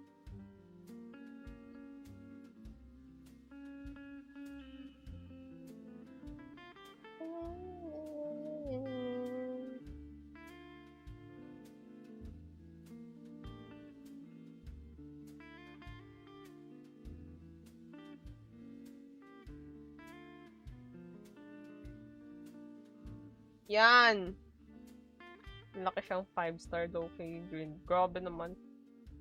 Yan. Laki siyang 5-star daw kay Green. Grabe naman.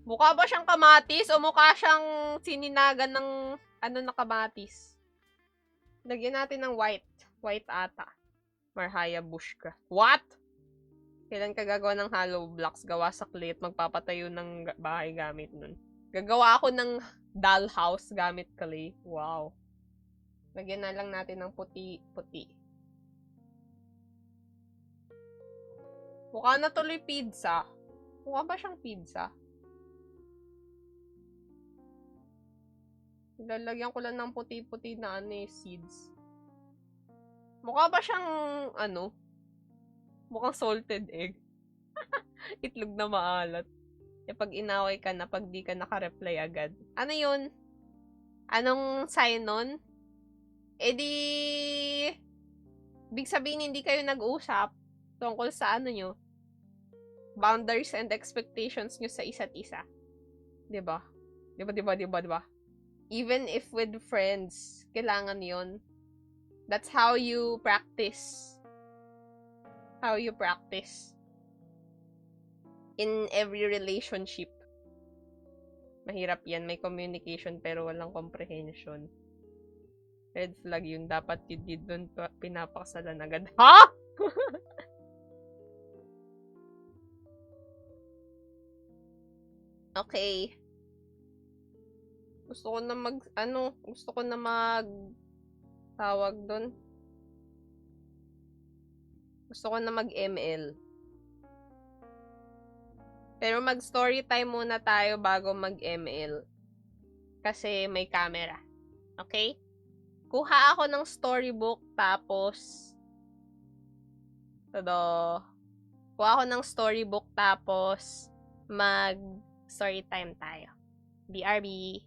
Mukha ba siyang kamatis o mukha siyang sininagan ng na kamatis? Lagyan natin ng white. White ata. Marhaya Bushka. What? Kailan ka gagawa ng hollow blocks? Gawa sa clay at magpapatayo ng bahay gamit nun. Gagawa ako ng dollhouse gamit clay. Wow. Lagyan na lang natin ng puti-puti. Mukha na tuloy pizza. Mukha ba siyang pizza? Lalagyan ko lang ng puti-puti na seeds. Mukha ba siyang mukhang salted egg. Itlog na maalat. E pag inaway ka na, pag di ka naka-reply agad. Ano yun? Anong sign nun? E di... Big sabihin hindi kayo nag-usap tungkol sa nyo. Boundaries and expectations nyo sa isa't isa. Diba? Diba? Even if with friends, kailangan yon. That's how you practice. How you practice. In every relationship. Mahirap yan. May communication pero walang comprehension. Red flag yun. Dapat yun doon pinapakasalan agad. Ha? Okay. Gusto ko na tawag doon. Gusto ko na mag-ML. Pero mag-story time muna tayo bago mag-ML. Kasi may camera. Okay? Kuha ako ng storybook tapos kuha ako ng storybook tapos mag-story time tayo. BRB.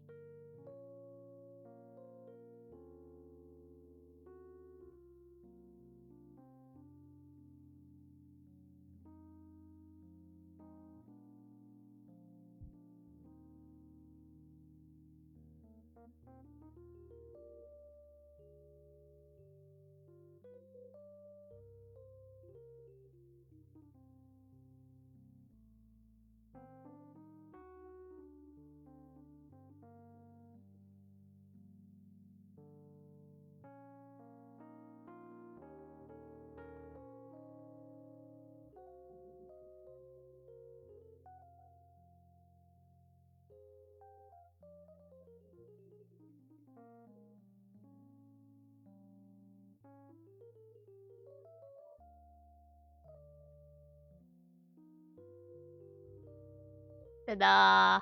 Tada!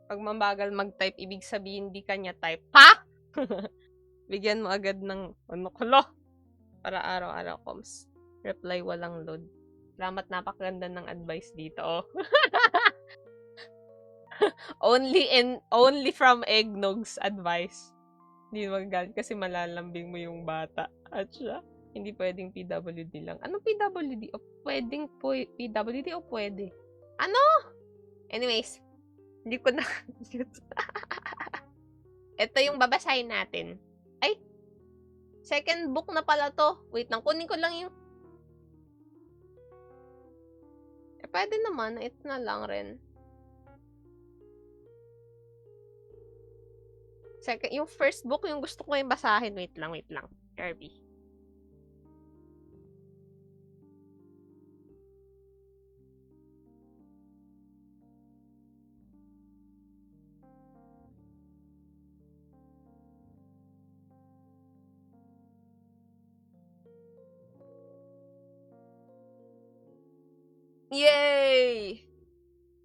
Pag mabagal mag-type, ibig sabihin di kanya type. Ha? Bigyan mo agad ng ano kulo para araw-araw coms. Reply walang load. Salamat, napakaganda ng advice dito. Oh. only from Eggnog's advice. Hindi magagal kasi malalambing mo yung bata. At siya, hindi pwedeng PWD lang. Anong PWD? O pwedeng PWD o pwede? Ano? Anyways, hindi ko na ito yung babasahin natin. Ay! Second book na pala to. Wait lang, kunin ko lang yung pwede naman. Ito na lang rin. Second, yung first book, yung gusto ko yung basahin. Wait lang. Kirby. Yay!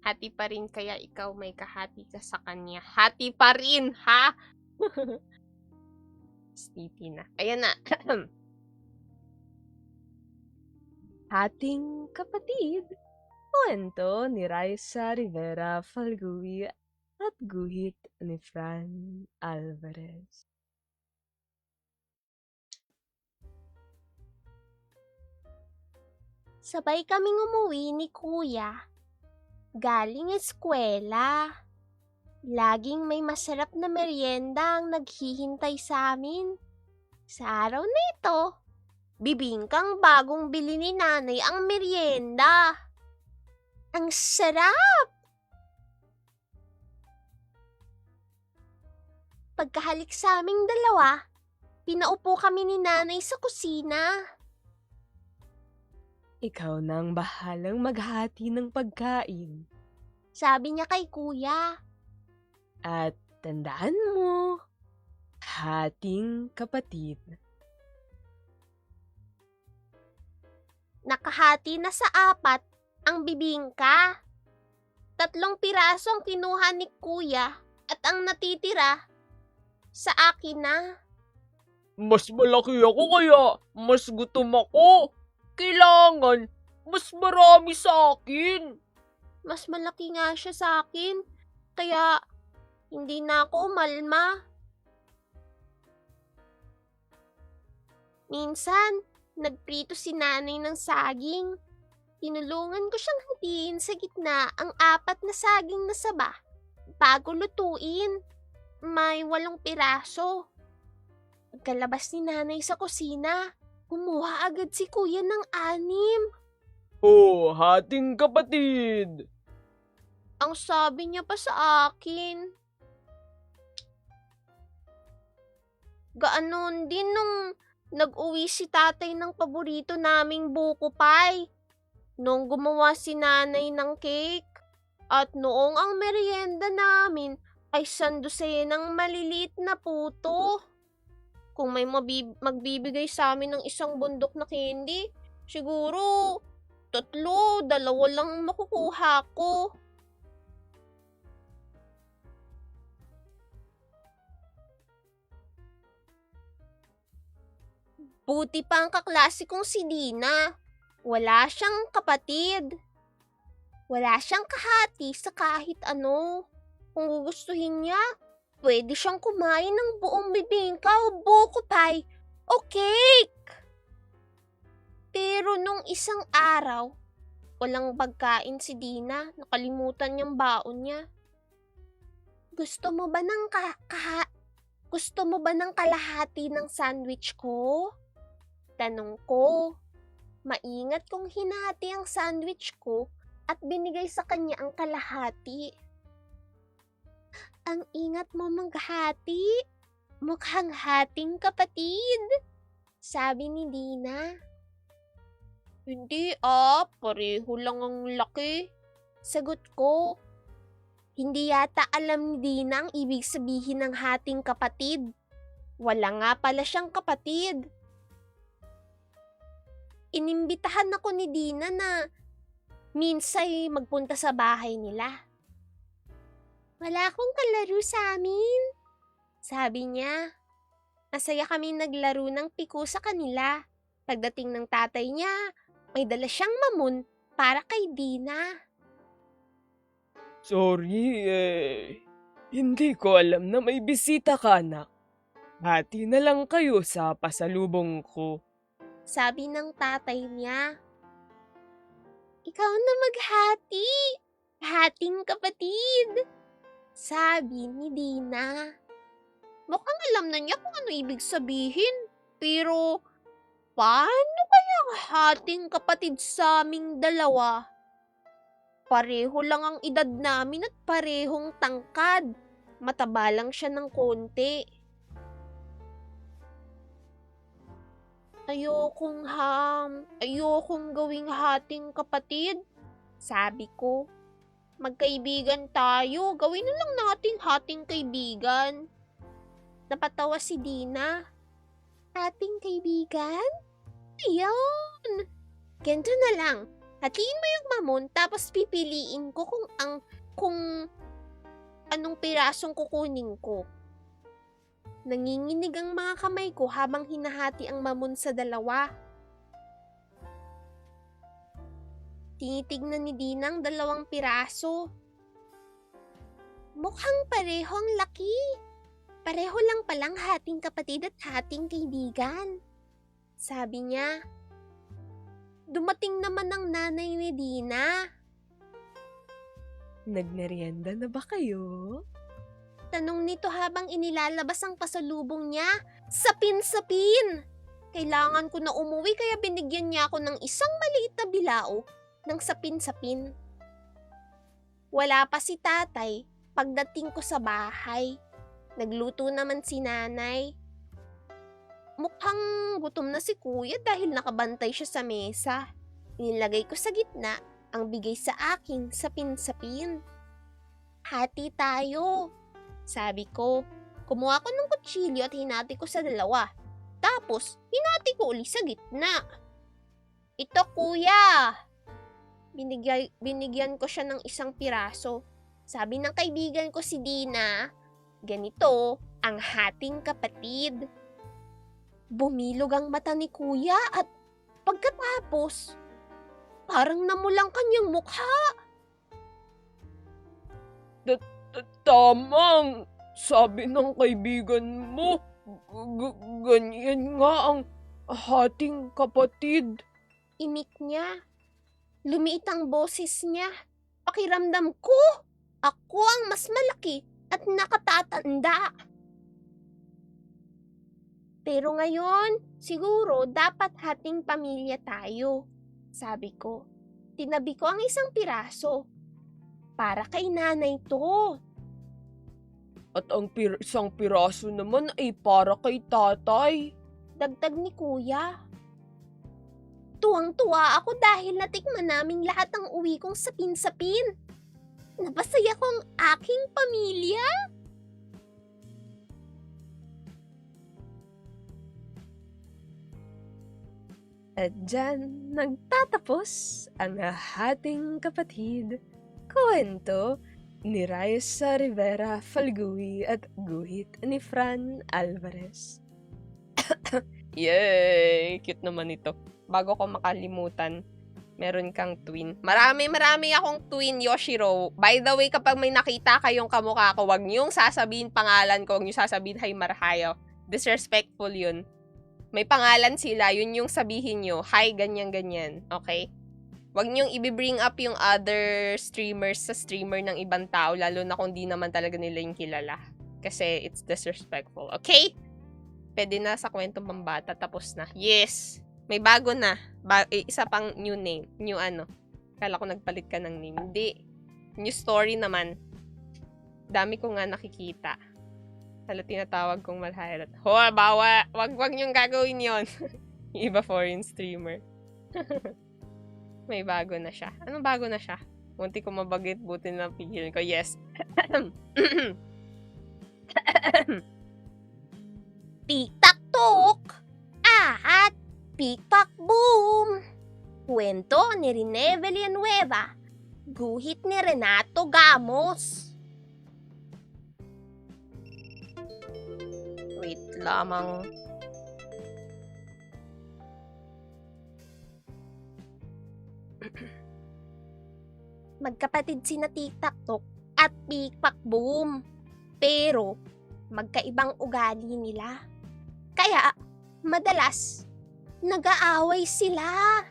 Hati pa rin kaya ikaw may kahati ka sa kanya. Hati pa rin, ha? Sleepy na. Ayan na. Hating kapatid. Kwento ni Raisa Rivera Falgui at guhit ni Fran Alvarez. Sabay kaming umuwi ni Kuya. Galing eskwela. Laging may masarap na merienda ang naghihintay sa amin. Sa araw na ito, bibingkang bagong bili ni nanay ang merienda. Ang sarap! Pagkahalik sa aming dalawa, pinaupo kami ni nanay sa kusina. Ikaw na ang bahalang maghati ng pagkain. Sabi niya kay Kuya. At tandaan mo, hating kapatid. Nakahati na sa 4 ang bibingka. 3 pirasong kinuha ni Kuya at ang natitira sa akin na. Mas malaki ako kaya mas gutom ako. Kailangan mas marami sa akin. Mas malaki nga siya sa akin, kaya hindi na ako umalma. Minsan, nagprito si nanay ng saging. Tinulungan ko siyang hatiin sa gitna ang 4 na saging na saba bago lutuin. May 8 piraso. Pagkalabas ni nanay sa kusina, kumuha agad si Kuya ng 6. Oh, hating kapatid. Ang sabi niya pa sa akin. Gaanon din nung nag-uwi si tatay ng paborito naming buko pie. Nung gumawa si nanay ng cake. At noong ang merienda namin ay sandusay ng maliliit na puto. Kung may magbibigay sa amin ng isang bundok na candy, siguro 3, 2 lang makukuha ko. Buti pa ang kaklase kong si Dina. Wala siyang kapatid. Wala siyang kahati sa kahit ano. Kung gugustuhin niya, pwede siyang kumain ng buong bibingka o buko pie o cake. Pero nung isang araw, walang pagkain si Dina. Nakalimutan niyang baon niya. Gusto mo ba ng kalahati ng sandwich ko? Tanong ko. Maingat kong hinati ang sandwich ko at binigay sa kanya ang kalahati. Ang ingat mo maghati. Mukhang hating kapatid. Sabi ni Dina. Hindi pareho lang ang laki. Sagot ko. Hindi yata alam ni Dina ang ibig sabihin ng hating kapatid. Wala nga pala siyang kapatid. Inimbitahan ako ni Dina na minsay magpunta sa bahay nila. Wala akong kalaro sa amin, sabi niya. Masaya kami naglaro ng piko sa kanila. Pagdating ng tatay niya, may dala siyang mamon para kay Dina. Sorry hindi ko alam na may bisita ka, anak. Hati na lang kayo sa pasalubong ko. Sabi ng tatay niya. Ikaw na maghati, hating kapatid, sabi ni Dina. Mukhang alam na niya kung ano ibig sabihin, pero paano kaya hating kapatid sa aming dalawa? Pareho lang ang edad namin at parehong tangkad. Mataba lang siya ng konti. Ayokong gawing hating kapatid, sabi ko. Magkaibigan tayo, gawin na lang nating hating kaibigan. Napatawa si Dina. Hating kaibigan? Ayun! Ganito na lang. Hatiin mo yung mamon, tapos pipiliin ko kung anong pirasong kukunin ko. Nanginginig ang mga kamay ko habang hinahati ang mamon sa dalawa. Tinitignan ni Dina ang 2 piraso. Mukhang parehong laki. Pareho lang palang hating kapatid at hating kaibigan, sabi niya. Dumating naman ang nanay ni Dina. Nagmerienda na ba kayo? Tanong nito habang inilalabas ang pasalubong niya. Sapin-sapin! Kailangan ko na umuwi kaya binigyan niya ako ng isang maliit na bilao ng sapin-sapin. Wala pa si tatay pagdating ko sa bahay. Nagluto naman si nanay. Mukhang gutom na si kuya dahil nakabantay siya sa mesa. Inilagay ko sa gitna ang bigay sa aking sapin-sapin. Hati tayo, sabi ko. Kumuha ko ng kutsilyo at hinati ko sa 2. Tapos, hinati ko uli sa gitna. Ito kuya! Binigyan ko siya ng 1 piraso. Sabi ng kaibigan ko si Dina, ganito ang hating kapatid. Bumilog ang mata ni kuya at pagkatapos, parang namulang kanyang mukha. Tamang sabi ng kaibigan mo, ganyan nga ang hating kapatid. Imik niya. Lumiit ang boses niya. Pakiramdam ko, ako ang mas malaki at nakatatanda. Pero ngayon, siguro dapat hating pamilya tayo, sabi ko. Tinabi ko ang 1 piraso. Para kay nanay to. At ang isang piraso naman ay para kay tatay. Dagdag ni kuya. Tuwang-tuwa ako dahil natikman naming lahat ang uwi kong sapin-sapin. Napasaya ko ang aking pamilya. At dyan, nagtatapos ang hating kapatid. Kwento ni Raisa Rivera Falgui at guhit ni Fran Alvarez. Yay! Cute naman ito. Bago ko makalimutan, meron kang twin. Marami akong twin, Yoshiro. By the way, kapag may nakita kayong kamukha ko, wag niyong sasabihin pangalan ko, wag niyong sasabihin Hay Marhayo. Disrespectful yun. May pangalan sila, yun yung sabihin nyo, hi, ganyan-ganyan, okay? Wag niyong i-bring up yung other streamers sa streamer ng ibang tao, lalo na kung di naman talaga nila yung kilala. Kasi it's disrespectful, okay? Pwede na sa kwentong pambata, tapos na. Yes! May bago na. Isa pang new name. New ano. Kala ko nagpalit ka ng name. Hindi. New story naman. Dami ko nga nakikita. Hala, tinatawag kong malhayat. Bawa! Wag niyong gagawin yon. Iba foreign streamer. May bago na siya. Anong bago na siya? Munti ko mabagit, buti na pigilan ko. Yes. Tik-tak-tok at Pikpak-boom. Kwento ni Rene Villanueva. Guhit ni Renato Gamos. Wait lamang. Magkapatid sina Tik-tak-tok at Pikpak-boom. Pero, magkaibang ugali nila. Kaya, madalas, nag-aaway sila.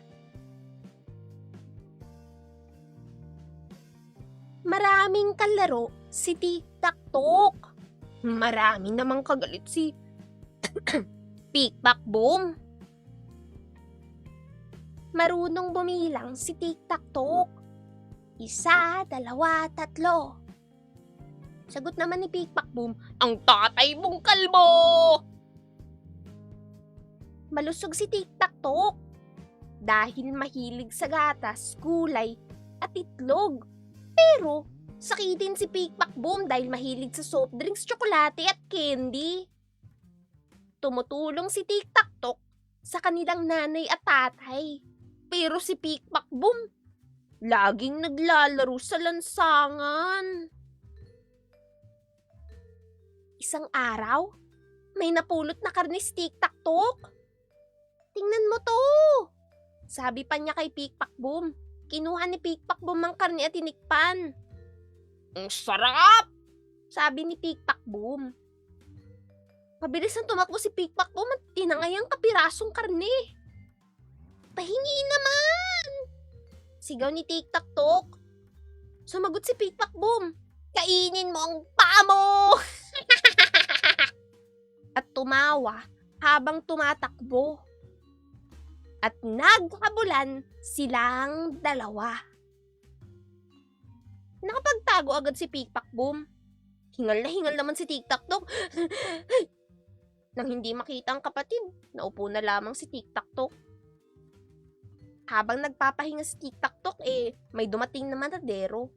Maraming kalaro si Tik-tak-tok. Maraming namang kagalit si Pikpak-boom. Marunong bumilang si Tik-tak-tok. 1, 2, 3. Sagot naman ni Pikpak-boom, Ang tatay mong kalbo! malusog si Tik-tak-tok. Dahil mahilig sa gatas, gulay, at itlog. Pero, sakitin si Pikpak-boom dahil mahilig sa soft drinks, tsokolate at candy. Tumutulong si Tik-tak-tok sa kanilang nanay at tatay. Pero si Pikpak-boom, laging naglalaro sa lansangan. Isang araw, may napulot na karne si Tik-tak-tok. Tingnan mo to! Sabi pa niya kay Pikpak-boom. Kinuha ni Pikpak-boom ang karne at tinikpan. Ang sarap! Sabi ni Pikpak-boom. Mabilis na tumakbo si Pikpak-boom at tinangay ang kapirasong karne. Pahingi naman! Sigaw ni Tik-tak-tok. Sumagot si Pikpak-boom. Kainin mo ang paa mo! At tumawa habang tumatakbo. At naghabulan silang dalawa. Nakapagtago agad si Pikpak-boom. Hingal na hingal naman si Tik-tak-tok. Nang hindi makita ang kapatid, naupo na lamang si Tik-tak-tok. Habang nagpapahinga si Tik-tak-tok, may dumating na matadero.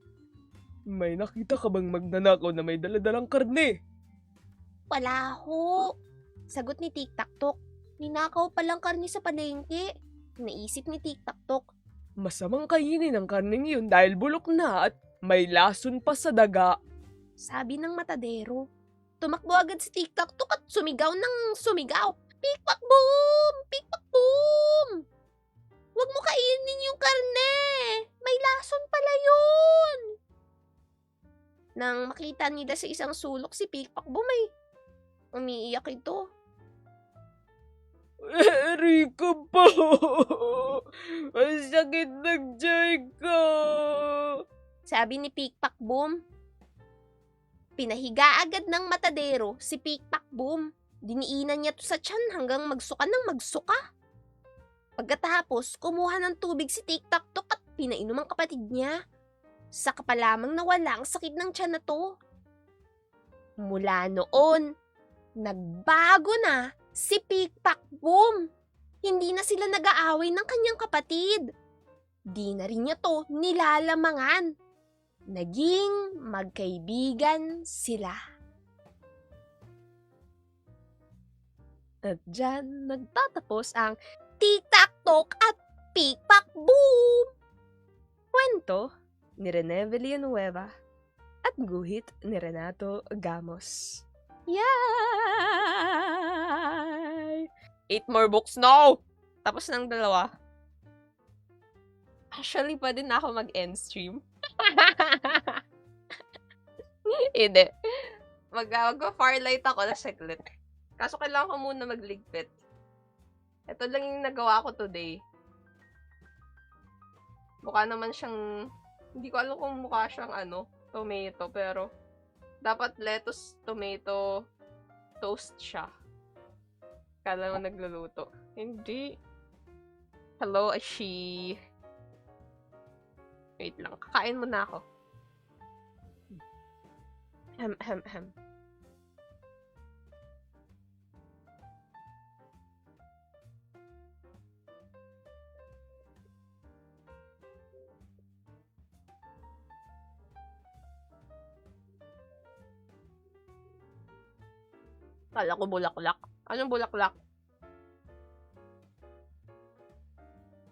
May nakita ka bang magnanakaw na may daladalang karne? Wala ho. Sagot ni Tik-tak-tok. Ninakaw palang karne sa palengke. Naisip ni Tik-tak-tok. Masamang kainin ang karneng yun dahil bulok na at may lason pa sa daga. Sabi ng matadero. Tumakbo agad si Tik-tak-tok at sumigaw ng sumigaw. Pikpak-boom! Pikpak-boom! Huwag mo kainin yung karne! May lason pala yun! Nang makita nila sa isang sulok si Pikpak-boom ay umiiyak ito. Erika po! Ang sakit ng tiyan ko! Sabi ni Pikpak-boom. Pinahiga agad ng matadero si Pikpak-boom. Diniinan niya to sa tiyan hanggang magsuka ng magsuka. Pagkatapos, kumuha ng tubig si Tik-tak-tok at pinainom ang kapatid niya. Saka pa lamang nawala ang sakit ng tiyan na to. Mula noon, nagbago na si Pikpak-boom. Hindi na sila nag-aaway ng kanyang kapatid. Di na rin niya to nilalamangan. Naging magkaibigan sila. At dyan nagtatapos ang Tik-tak-tok at Pikpak-boom. Kwento ni Rene Villanueva at guhit ni Renato Gamos. Yay! 8 more books now! Tapos ng 2. Actually, pwede na ako mag-end stream. Hindi. Mag-farlight ako na saglit. Kaso kailangan ko muna magligpit. Ito lang yung nagawa ko today. Mukha naman siyang... Hindi ko alam kung mukha siyang tomato, pero dapat lettuce, tomato, toast siya. Kala mo nagluluto. Hindi. Hello, Ashi. Wait lang. Kakain muna ako. Hem. Kala ko bulaklak. Anong bulaklak?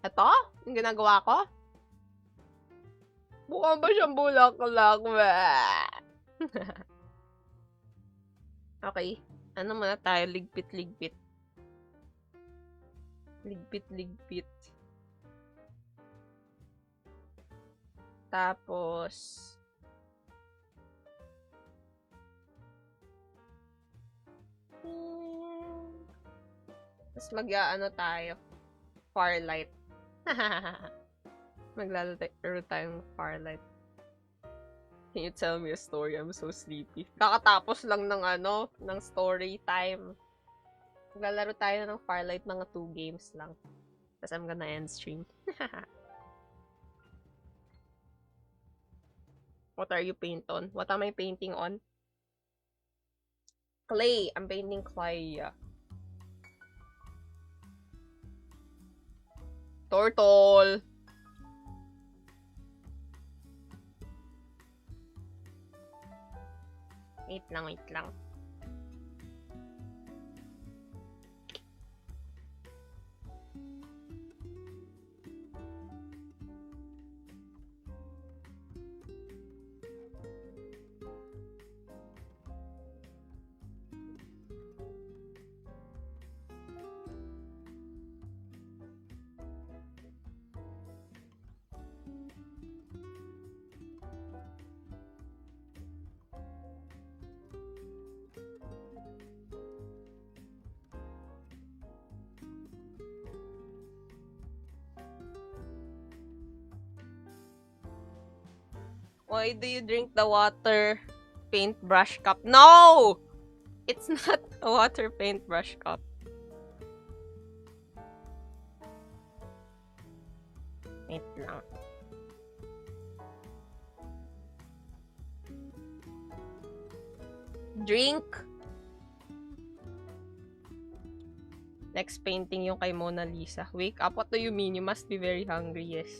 Ito? Yung ginagawa ko? Mukha ba siyang bulaklak? Okay. Ano muna tayo? Ligpit-ligpit. Ligpit-ligpit. Tapos, tapos mag-ano tayo? Farlight. Maglalaro tayong Farlight. Can you tell me a story? I'm so sleepy. Kakatapos lang ng ng story time. Maglalaro tayo ng Farlight, mga 2 games lang. Tapos I'm gonna end stream. What are you paint on? What am I painting on? Clay. I'm painting clay. Turtle. Wait lang. Why do you drink the water paintbrush cup? No! It's not a water paintbrush cup. Wait lang. Drink. Next painting yung kay Mona Lisa. Wake up. What do you mean? You must be very hungry. Yes.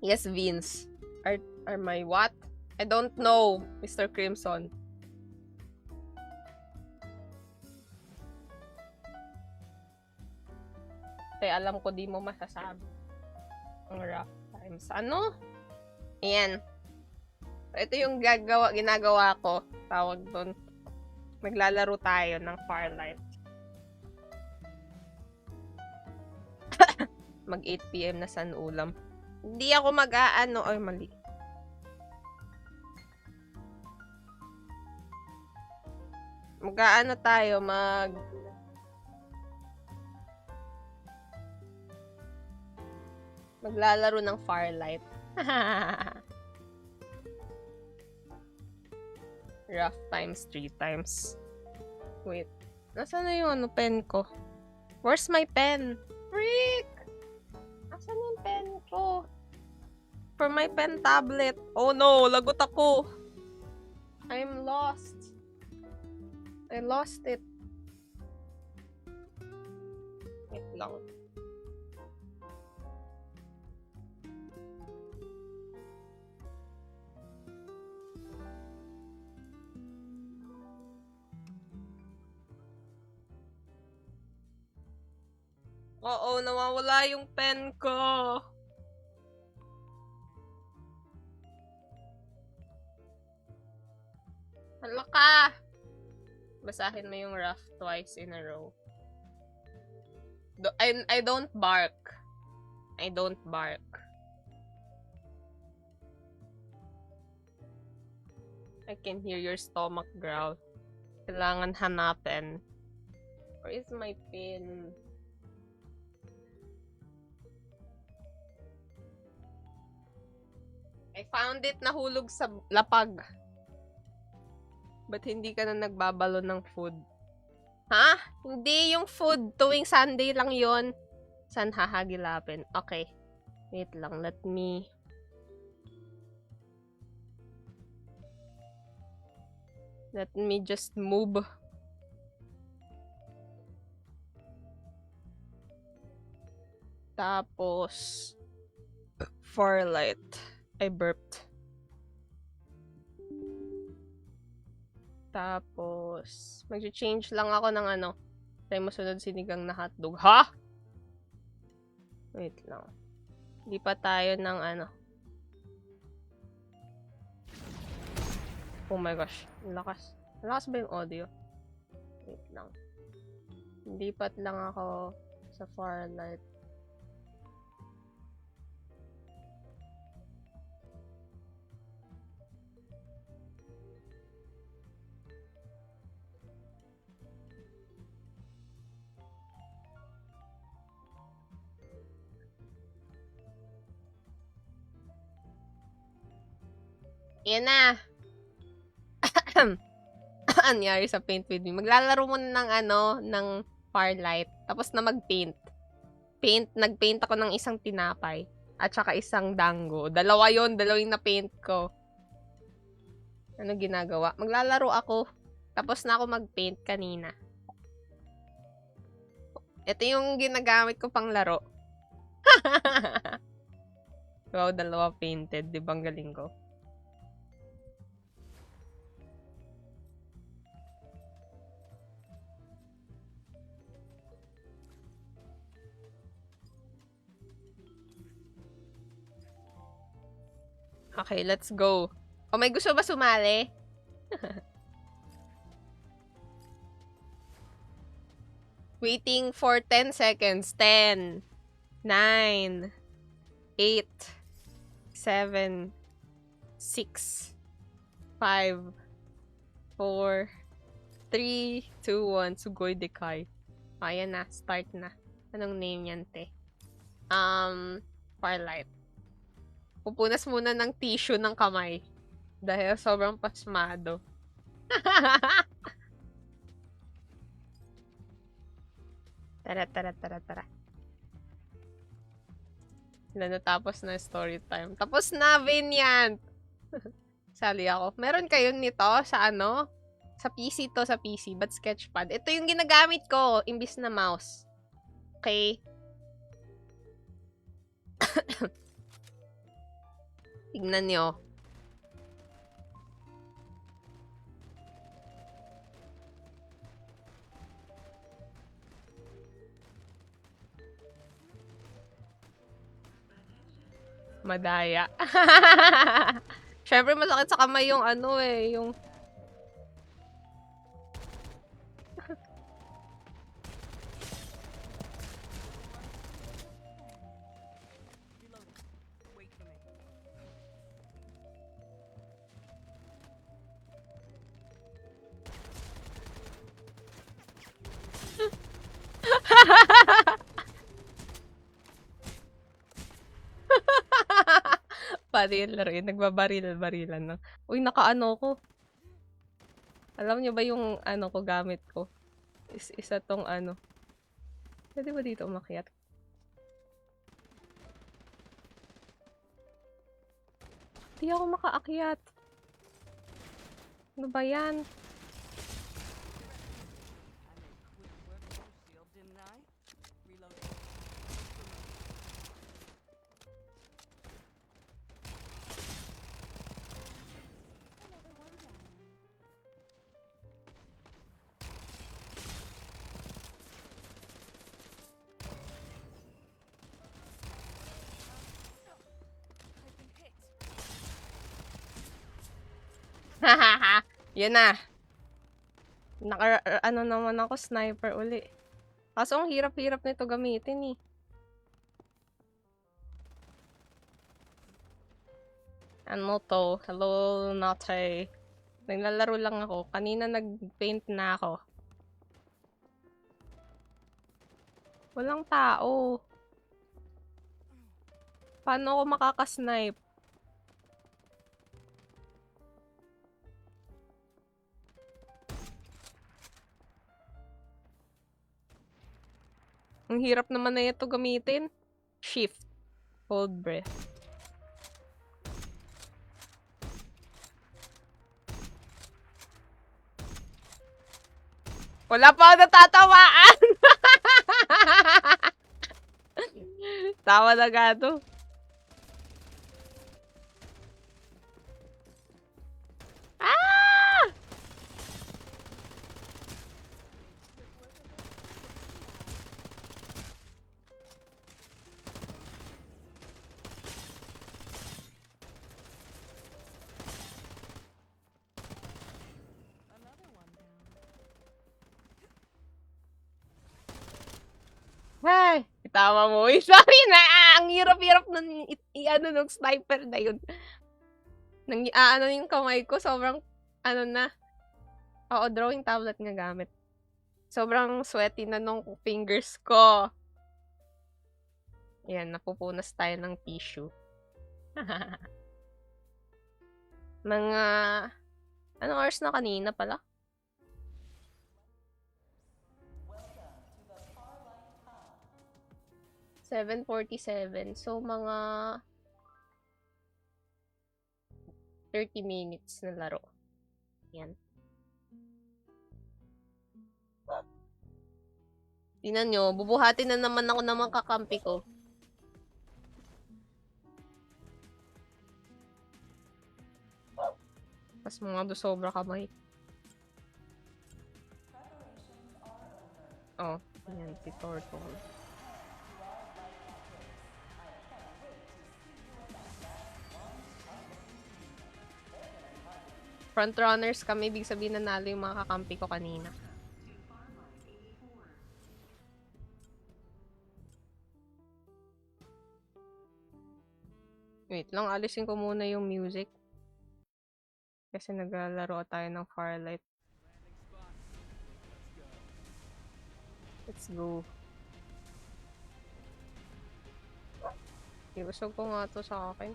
Yes, Vince. Are my what? I don't know, Mr. Crimson. Alam ko di mo masasabi. Ang rough times. Ano? Ayan. Ito yung ginagawa ko. Tawag doon. Maglalaro tayo ng Farlight. Mag 8 PM na san ulam. Hindi ako mag-aano. Ay, mali. Mag-aano tayo, maglalaro ng Farlight. Rough times 3 times. Wait. Nasaan na yung pen ko? Where's my pen? Frick! Nasaan yung pen ko? For my pen tablet. Oh no, lagot ako. I'm lost. I lost it. Wait lang. Oo, nawawala yung pen ko. Hala ka! Basahin mo yung rough twice in a row. I don't bark. I don't bark. I can hear your stomach growl. Kailangan hanapin. Where is my pen? I found it, nahulog sa lapag. Ba't hindi ka na nagbabalo ng food? Ha? Hindi yung food. Tuwing Sunday lang yon. Saan hahagilapin? Okay. Wait lang. Let me just move. Tapos Farlight. I burped. Tapos, mag-change lang ako ng ano. Tayo masunod sinigang na hotdog. Ha? Wait lang. Hindi pa tayo ng ano. Oh my gosh. Ang lakas. Ang lakas ba yung audio? Wait lang. Lipat lang ako sa Farlight. Yan na. Anyari sa Paint with me. Maglalaro muna ng ano, ng Farlight. Tapos na mag-paint. Nag-paint ako ng isang tinapay. At saka isang dango. Dalawa yung na-paint ko. Ano ginagawa? Maglalaro ako. Tapos na ako mag-paint kanina. Ito yung ginagamit ko pang laro. Wow, dalawa painted. Di ba ang galing ko? Okay, let's go. O, may gusto ba sumali? Waiting for 10 seconds. 10, 9, 8, 7, 6, 5, 4, 3, 2, 1. Sugoy Dekay. Ayan na. Start na. Anong name yan, te? Farlight. Pupunas muna ng tissue ng kamay. Dahil sobrang pasmado. Tara. Natapos na story time. Tapos na, Vinyant! Sali ako. Meron kayo nito sa ano? Sa PC to, sa PC. But sketchpad. Ito yung ginagamit ko, imbis na mouse. Okay? Tignan nyo. Madaya. Siyempre, masakit sa kamay yung ano eh, yung... Pati yung laro yun, nagbabaril-barilan na. Uy, nakaano ko. Alam nyo ba yung ano ko, gamit ko? Isa tong ano. Pwede ba dito umakyat? Di ako makaakyat. Ano ba yan? Hahaha. Yan na. Ano naman ako, sniper uli. Kaso ang hirap-hirap nito gamitin eh. Ano to? Hello, Nate. Naglalaro lang ako. Kanina nag-paint na ako. Walang tao. Paano ako makakasnipe? Ang hirap naman na ito gamitin. Shift. Hold breath. Wala pa ako natatawaan! Tawa na gato. Ah! Tama mo. Uy, sorry na. Ang hirap-hirap nun ano nung sniper na yun. Ano yung kamay ko. Sobrang, ano na. Oo, drawing tablet nga gamit. Sobrang sweaty na nung fingers ko. Yan, napupunas tayo ng tissue. Mga, anong oras na kanina pala? "7:47". So, mga 30 minutes na laro. Yan. Tingnan nyo, bubuhatin na naman ako ng mga kakampi ko. Mas mga sobra kamay. Oh, yan, si Turtle. Frontrunners kami, ibig sabihin nanalo yung mga kakampi ko kanina. Wait lang, alisin ko muna yung music. Kasi naglalaro tayo ng Firelight. Let's go. Iusog ko nga to sa akin.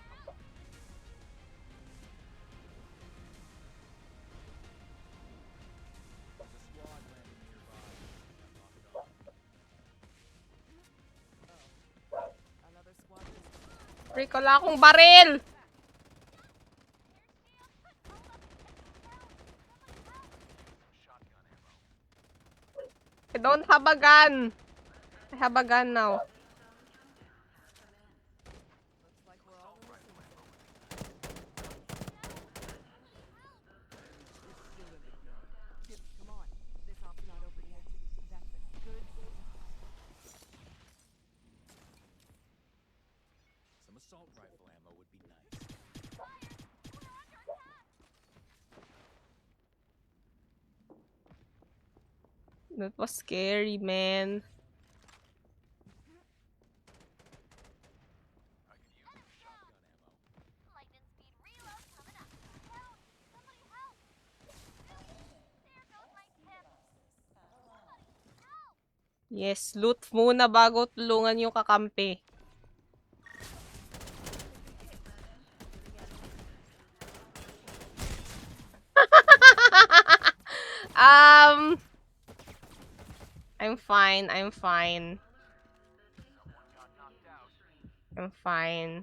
Freak, wala akong baril! I don't have a gun! I have a gun now. Some assault rifle ammo would be nice. That was scary, man. I could use some shotgun ammo. Yes, loot muna bago tulungan yung kakampi. I'm fine, I'm fine. I'm fine.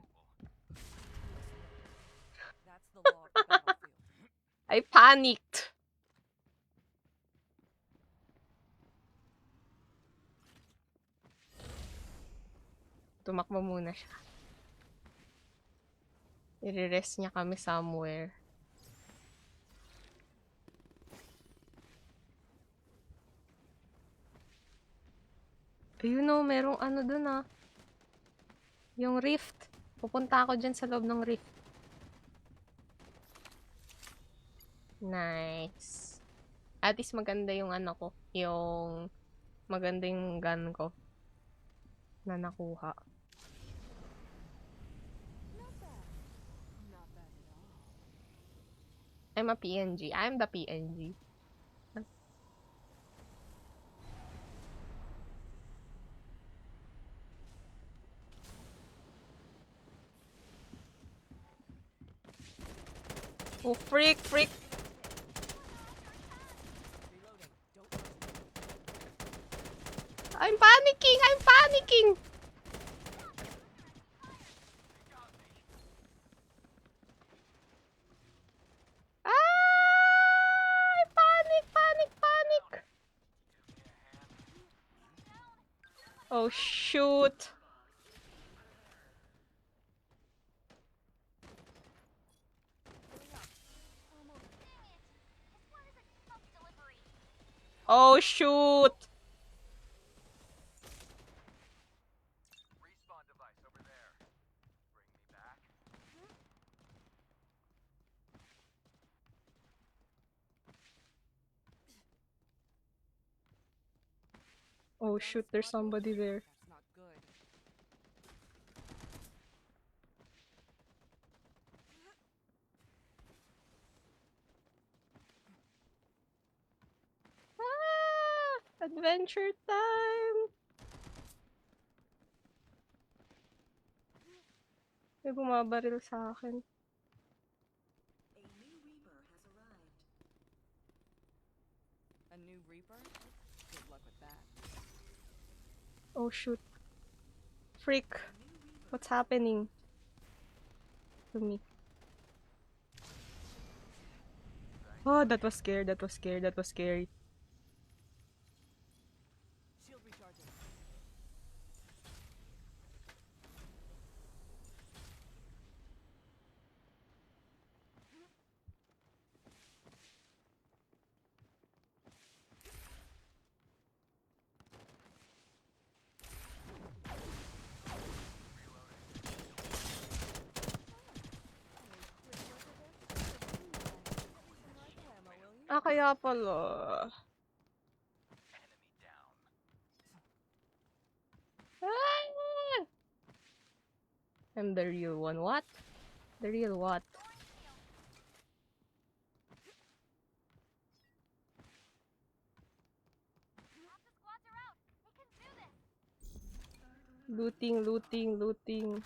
That's the law of the battlefield. I panicked. Tumakbo muna siya. I-rest niya kami somewhere. Ayun o, merong ano dun ah. Yung rift. Pupunta ako dyan sa loob ng rift. Nice. At least maganda yung ano ko. Yung maganda yung gun ko. Na nakuha. Not bad. Not bad at all. I'm a PNG. I'm the PNG. Oh, freak, freak. I'm panicking, I'm panicking. Ah! Panic, panic, panic. Oh, shoot. Oh, shoot. Respawn device over there. Bring me back. Oh, shoot, there's somebody there. That's not good. Adventure time! May bumabaril sa akin. A new Reaper? Good luck with that. Oh shoot. Freak. What's happening to me? Oh, that was scary, that was scary, that was scary. Shield recharging. Ah, kaya pala. Enemy down. Ah! I'm the real one. What? The real what? Looting, looting, looting.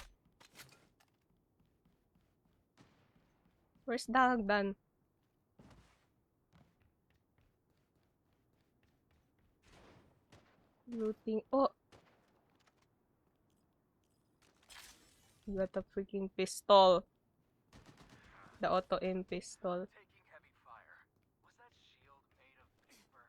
Where's the hagdan? Looting. Oh! You got a freaking pistol. The auto-aim pistol. Taking heavy fire. Was that shield made of paper?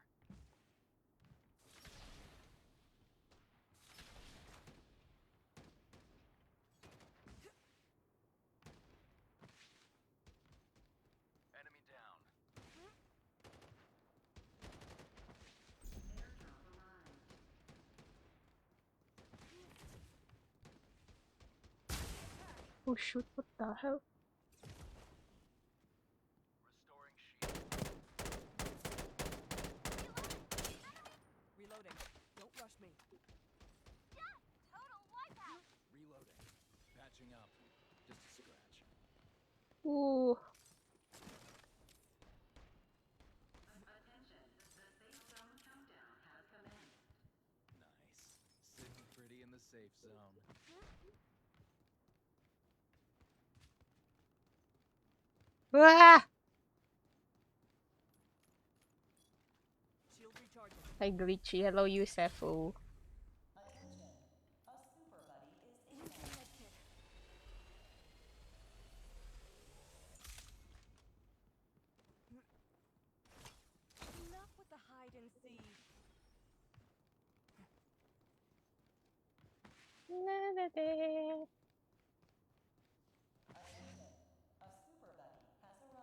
Enemy down. Oh shoot, what the hell? Restoring shield. Reloading. Don't rush me. Reloading. Patching up. Just a scratch. Ooh. Nice. Sitting pretty in the safe zone. Ah! Shield recharging. Hi, Glitchy. Hello, Yusefu. Enough with the hide and seek.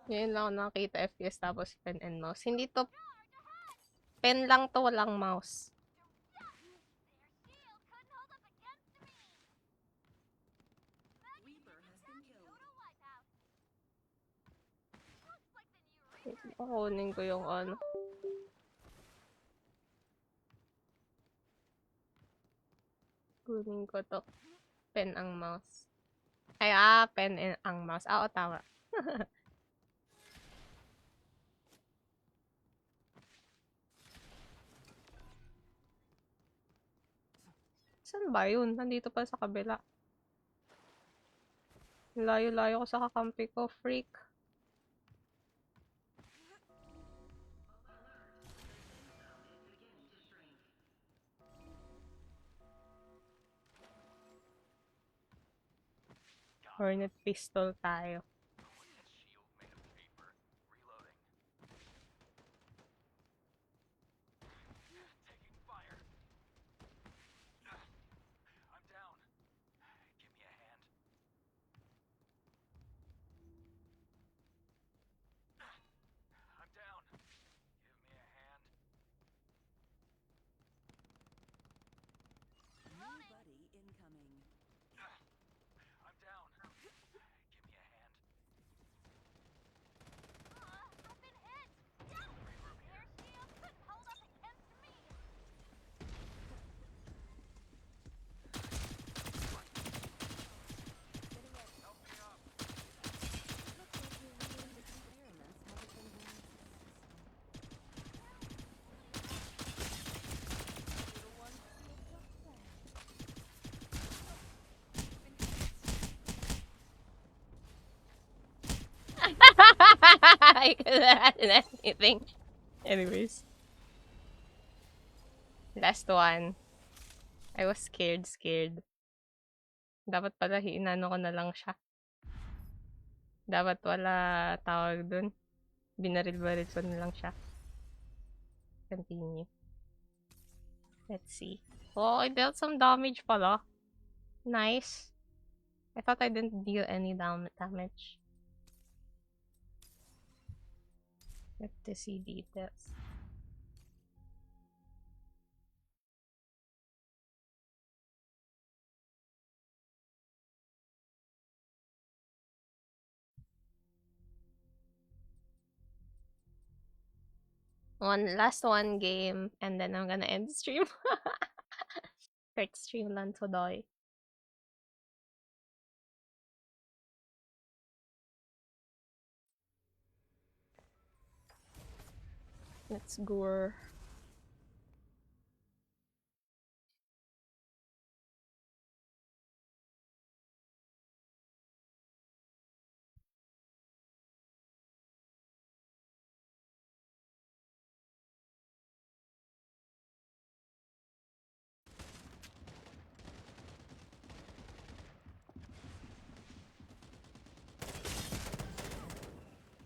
Ngayon lang ako nakita FPS tapos pen and mouse. Hindi to pen lang to, walang mouse. Kukunin ko yung ano. Kunin ko to. Pen ang mouse. Ay, pen ang mouse. Oo, tama. Saan ba yun? Nandito pa sa kabila. Layo-layo ko sa kakampi ko, freak. Hornet pistol tayo. Was that shield made of paper? Reloading. Taking fire. I'm down. Give me a hand. I'm down. Give me a hand. New buddy incoming. I'm down. Give me a hand. I could have done anything. Anyways. Last one. I was scared. Dapat pala hinano ko na lang siya. Dapat wala tawag dun. Binaril-baril ko na lang siya. Continue. Let's see. Oh, I dealt some damage pala. Nice. I thought I didn't deal any damage. Let's see details. Last one game, and then I'm gonna end the stream. Short stream lang today. Let's go.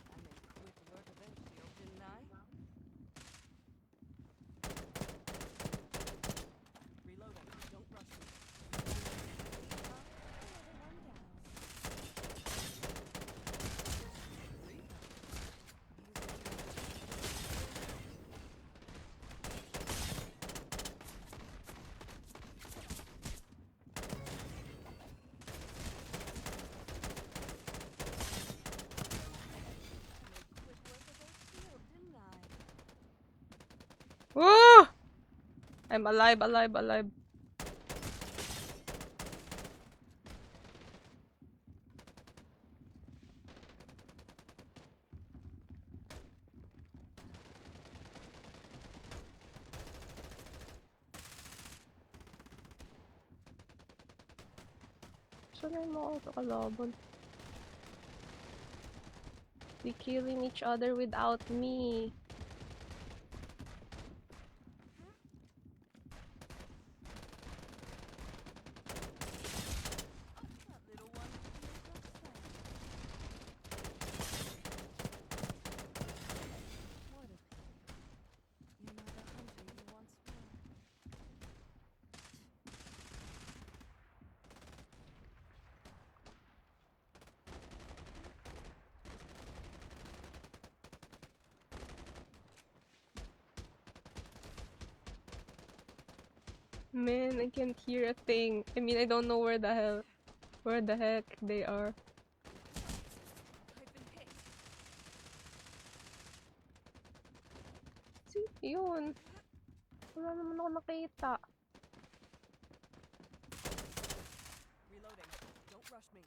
I made quick work of that shield, didn't I? Reloading. Don't rush me. Quick work of that shield, didn't I? Woo! I'm alive. Sanay mo ako sa kalaban. They killing each other without me. That little one feels upset. What a pity. You're not the hunter you once were. Man, I can't hear a thing. I mean, I don't know where the heck they are. I've been hit. See, yun. Wala naman ako nakita. Reloading. Don't rush me.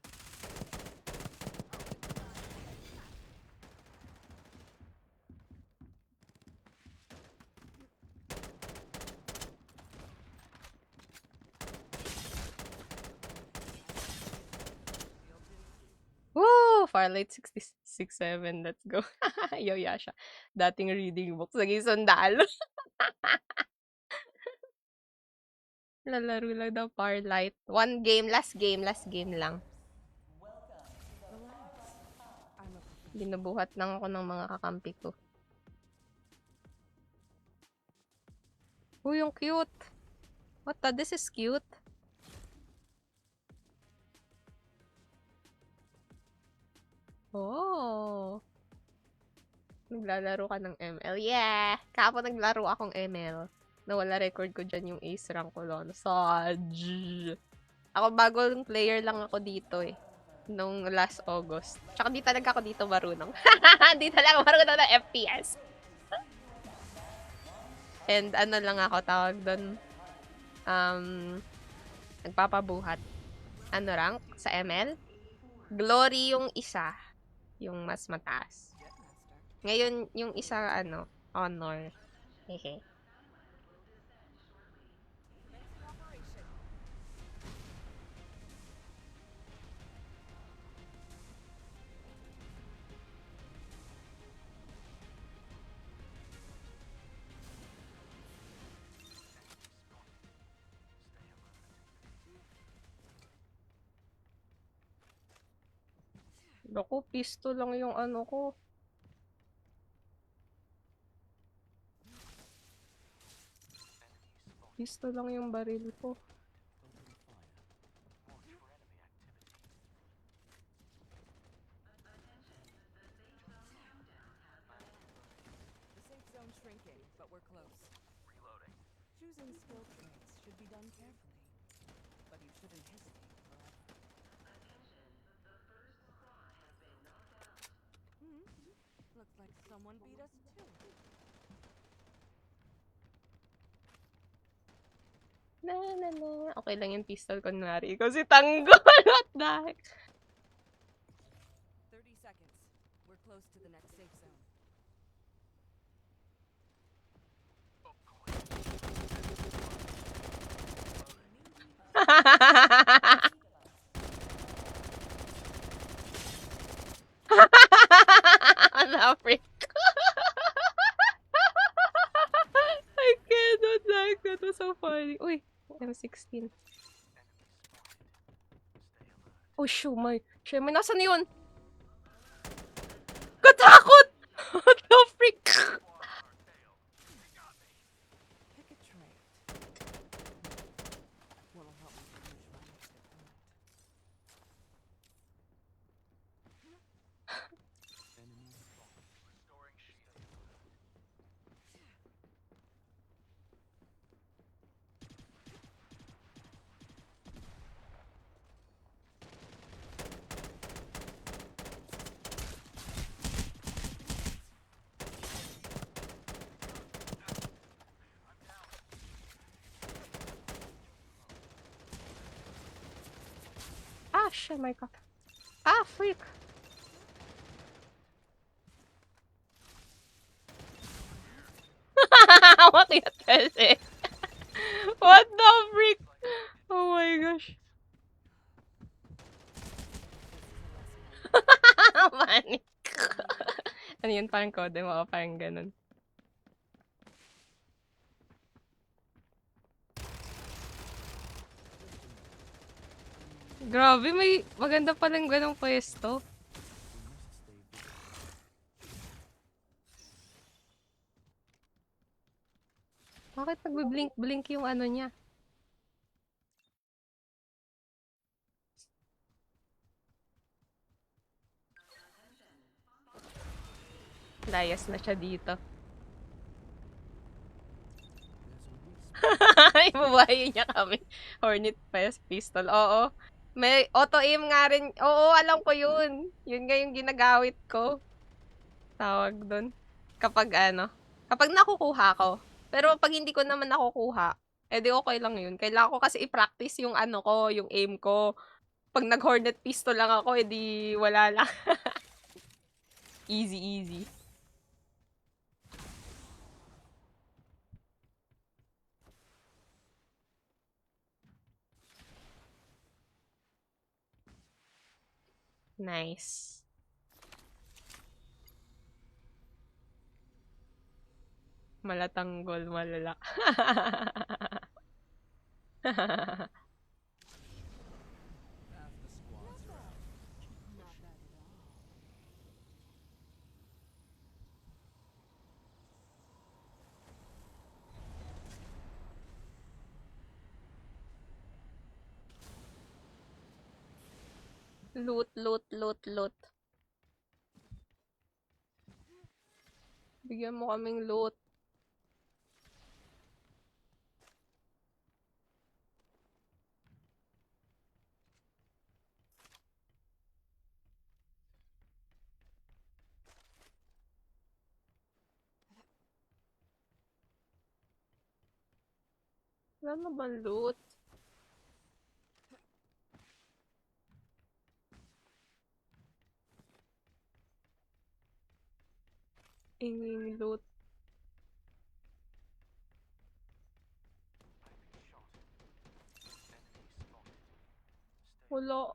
Shield didn't. Woo! Firelight 66.7. Let's go. Yo, Yasha. Dating reading books. Naging sundalo. Lalaro lang daw Firelight. One game. Last game lang. Relax. I'm a professional. Binubuhat lang ako ng mga kakampi ko. Uy, yung cute. What the? This is cute. Oh. Naglalaro ka ng ML. Yeah! Kahapon naglaro akong ML. Nawala record ko dyan yung ace rank ko lang. Saj! Ako bagong player lang ako dito eh. Nung last August. Tsaka di talaga ako dito marunong. Di talaga marunong ng FPS. And ano lang ako tawag doon. Nagpapabuhat. Ano rank? Sa ML? Glory yung isa. Yung mas mataas. Jetmaster. Ngayon, yung isa, honor. Hehe. Operation. Naku, pistol lang yung ano ko. Pistol lang yung baril ko. The safe zone's shrinking, but we're close. Reloading. Choosing skill traits should be done carefully, but you shouldn't hesitate forever. Hmm. Looks like someone beat us too. Na na na. Okay lang yung pistol kunwari. Ikaw si Tanggol. What the heck? 30 seconds. We're close to the next safe zone. Ano, freak? I cannot like that. Was so funny. Uy, M16. Oh, shumay. Shumay, nasan yun? Katakot! What the freak? Pick a trait. What'll help me finish my next deployment. Ah, shit, my god. Ah, freak. Makiat kasi. What the freak? Oh my gosh. Manic. Ano yun? Parang code mo. Parang ganun. Grabe, may maganda palang ganong pwesto. Bakit nagbe-blink-blink yung ano niya? Layas na siya dito. Ibubuhayin niya kami. Hornet pistol. Oo. May auto-aim nga rin. Oo, alam ko yun. Yun nga yung ginagawit ko. Tawag doon. Kapag ano. Kapag nakukuha ko. Pero pag hindi ko naman nakukuha, edi okay lang yun. Kailangan ko kasi i-practice yung ano ko, yung aim ko. Pag nag-hornet pistol lang ako, edi wala lang. Easy, easy. Nice. Malatanggol, malala. Half the squads are out. Not bad at all. Loot, loot, loot, loot. Bigyan mo kaming loot. Wala na bang loot? Inging loot. Wala.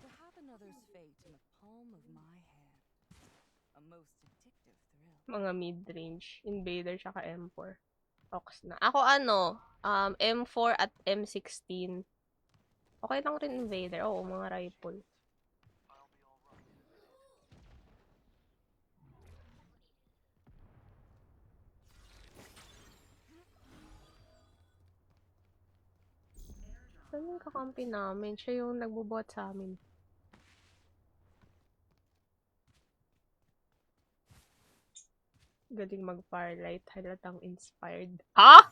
To have another brother's fate in the palm of my hand. A most addictive thrill. Mga mid-range. Invader tsaka M4. Ox na. Ako ano, M4 at M16. Okay lang rin Invader. Oo, mga rifle. Saan yung kakampi namin? Siya yung nagbubuhat sa amin. Galing mag-firelight. Halatang inspired. Ha?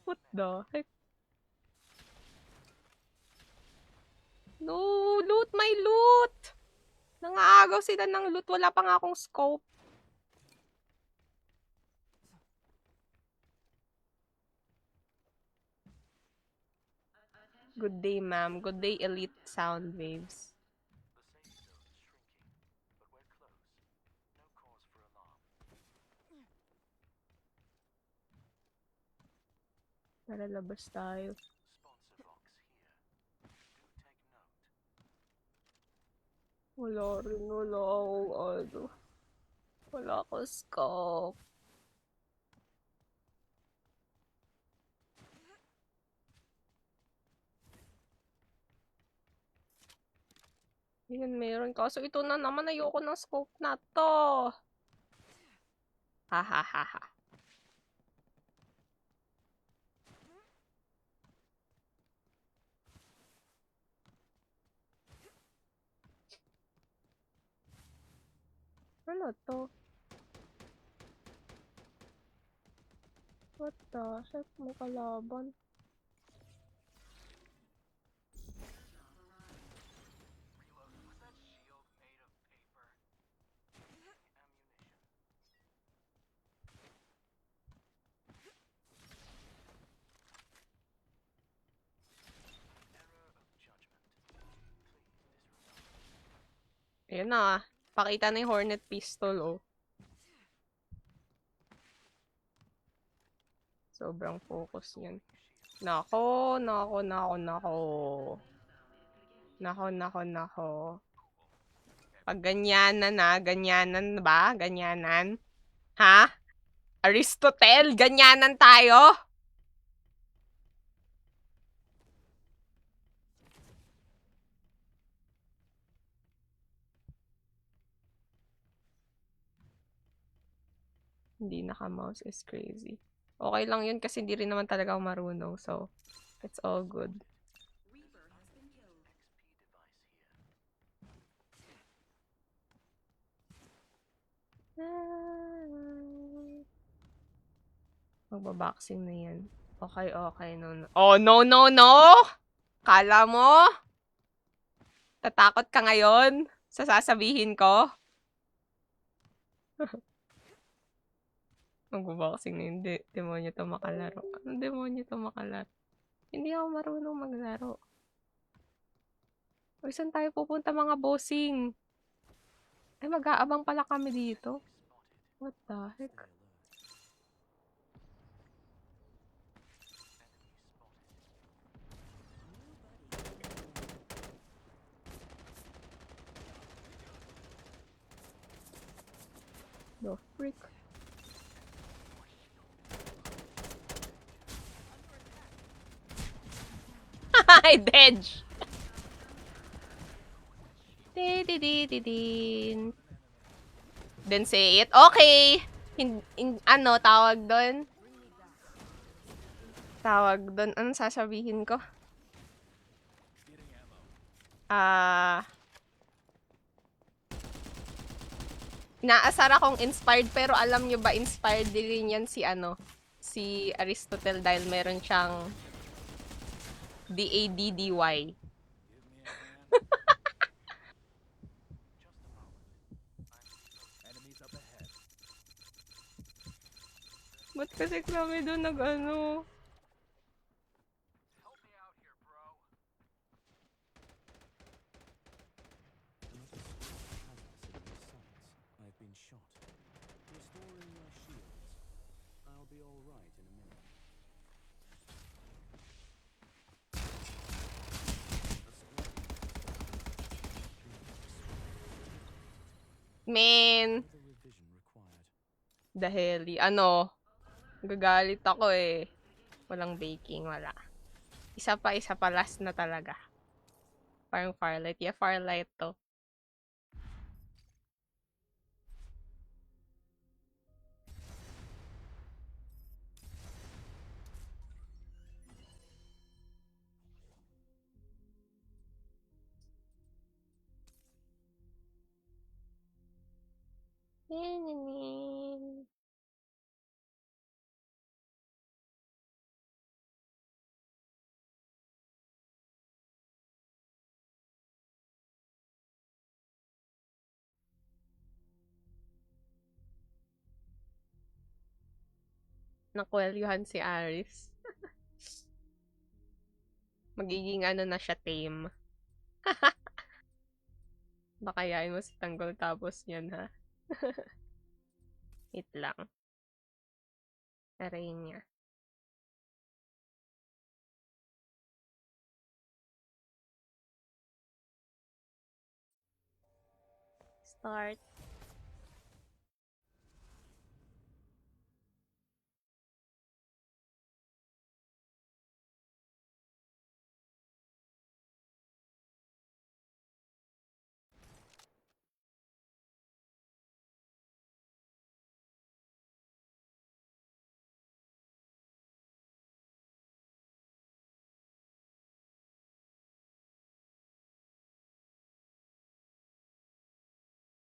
What the heck? No! Loot! My loot! Nangaagaw sila ng loot. Wala pa nga akong scope. Good day, ma'am. Good day, Elite Sound Waves. Nalalabas tayo. Wala rin. Wala akong ano. Wala akong scope. Yun, meron. Kaso ito na naman, ayoko ng scope na to. Ha ha ha ha. Ano to? What the? Shit, may kalaban. Ayan na. Pakita na yung Hornet Pistol, oh. Sobrang focus yan. Nako, nako, nako, nako. Nako, nako, nako. Pag ganyanan na, ganyanan ba? Ganyanan? Ha? Aristotle, ganyanan tayo? Hindi naka-mouse is crazy. Okay lang yun kasi hindi rin naman talaga ako marunong. So, it's all good. Magbaboxing na yan. Okay, okay. No, no. Oh, no, no, no! Kala mo? Tatakot ka ngayon sa sasabihin ko? Magbaboxing na yun. Demonyo to makalaro. Anong demonyo to makalaro? Hindi ako marunong maglaro. Uy, saan tayo pupunta mga bossing? Ay, mag-aabang pala kami dito. What the heck? The freak? I dodge. Din. Then say it. Okay. Ano tawag doon? Tawag doon. Anong sasabihin ko? Inaasar akong inspired pero alam nyo ba inspired din yan si si Aristotle dahil meron siyang DADDY. Enemies up ahead. Ba't kasi kami doon nag-ano? I've been shot. Restoring my shields. I'll be all right in a minute. Man, Further revision required. the heli. Ano? Gagalit ako eh. Walang baking, wala. Isa pa, last na talaga. Parang Firelight. Yeah, Firelight to. Nakwelyuhan si Aris. Magiging ano na siya, tame. Baka yain mo si Tanggol tapos yan, ha? Wait lang. Aray niya. Start.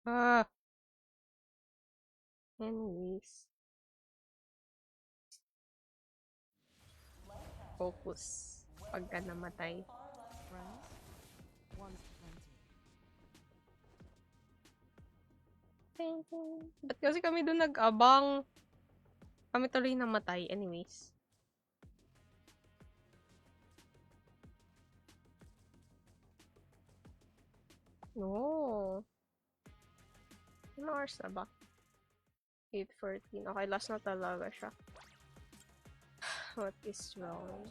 Ah, anyways. Focus. Pagka namatay. Friends? One's plenty. Ba't kasi kami doon nag-abang? Kami tuloy namatay. Anyways. No. Ano oras na ba? 8:14. Okay, last na talaga siya. What is wrong?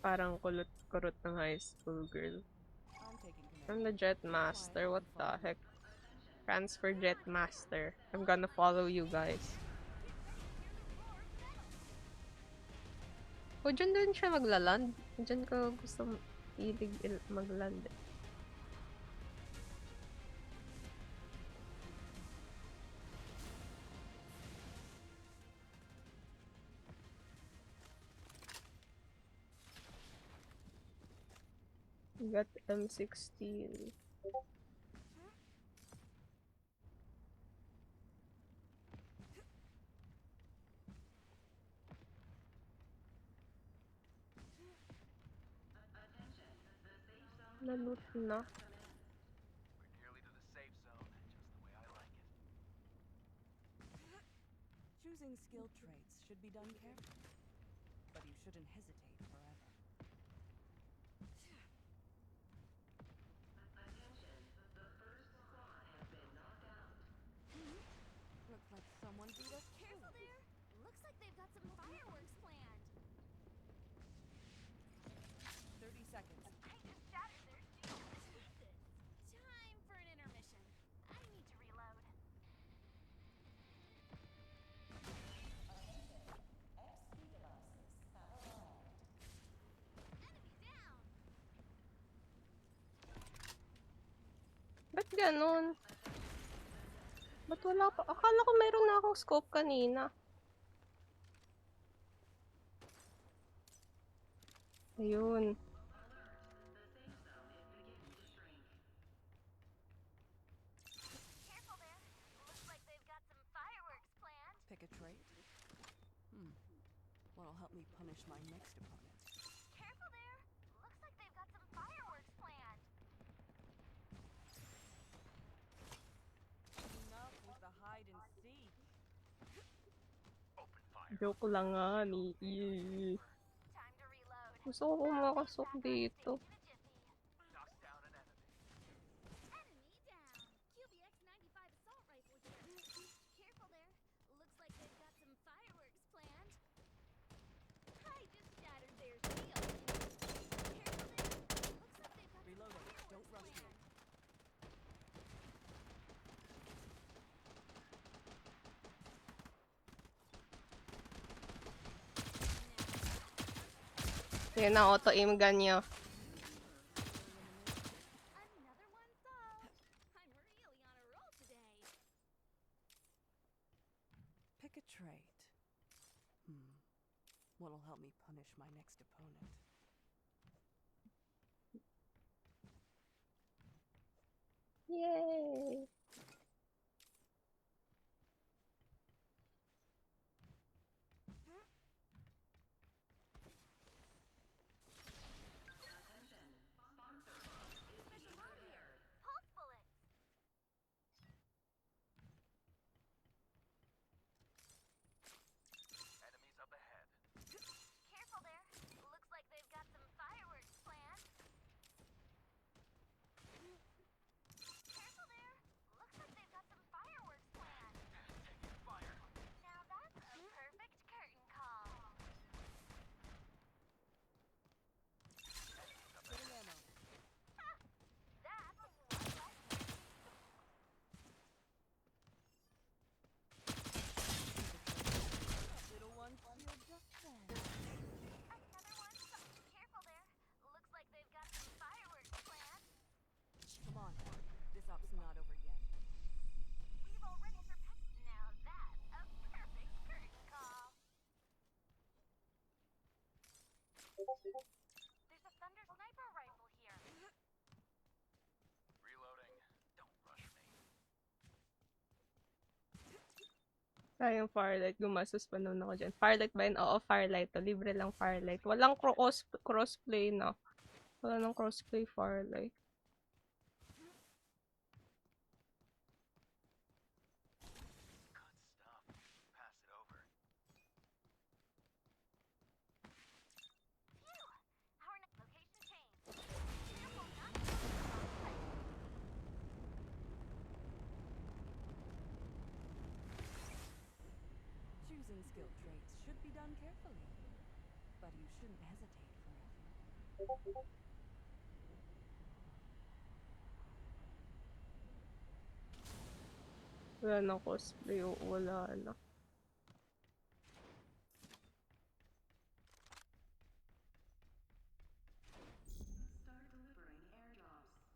Parang kulot-kurot ng high school girl. I'm taking command. I'm the Jet Master. What the heck? Transfer Jet Master. I'm gonna follow you guys. O, dyan din siya maglaland. Dyan ko gusto magland. Got M16. Naloot na. Choosing skilled traits should be done carefully, but you shouldn't hesitate forever. Looks like someone beat us. Careful there! Looks like they've got some fireworks planned. 30 seconds. I just shattered their shield. Time for an intermission. I need to reload. Enemy down! Ba't ganun? Ba't wala pa? Akala ko mayroon na akong scope kanina. Ayun. Careful there. Looks like they've got some fireworks planned. Pick a trait. What'll help me punish my next opponent? Careful there. Looks like they've got some fireworks planned. Enough with the hide and seek. Joke lang nga ni. Time to reload. Gusto ko pumakasok dito. In a jiffy. Enemy down. QBX Yun ang auto-aim gun niya. Another one solved. I'm really on a roll today. Pick a trait. What'll help me punish my next opponent? Yay! Pulse bullet. Enemies up ahead. Careful there. Looks like they've got some fireworks planned. Careful there. Looks like they've got some fireworks planned. Taking fire. Now that's a perfect curtain call. Getting ammo. That's one less. Little one healed just then. Another one. Careful there. Looks like they've got some fireworks planned. Come on. This op's not over yet. We've already surpassed. Now that's a perfect curtain call. There's a Thunder sniper rifle here. Reloading. Don't rush me. Sayang Firelight. Gumastos pa naman ako dyan. Firelight ba yun? Oo, Firelight. To. Libre lang Firelight. Walang crossplay na. Wala nang crossplay Firelight. Good stuff. Pass it over. Phew! Our next location changed. Careful not to go wrong place. Choosing skill traits should be done carefully. But you shouldn't hesitate forever. Wala nang cosplay. Oo, wala na. Start delivering airdrops.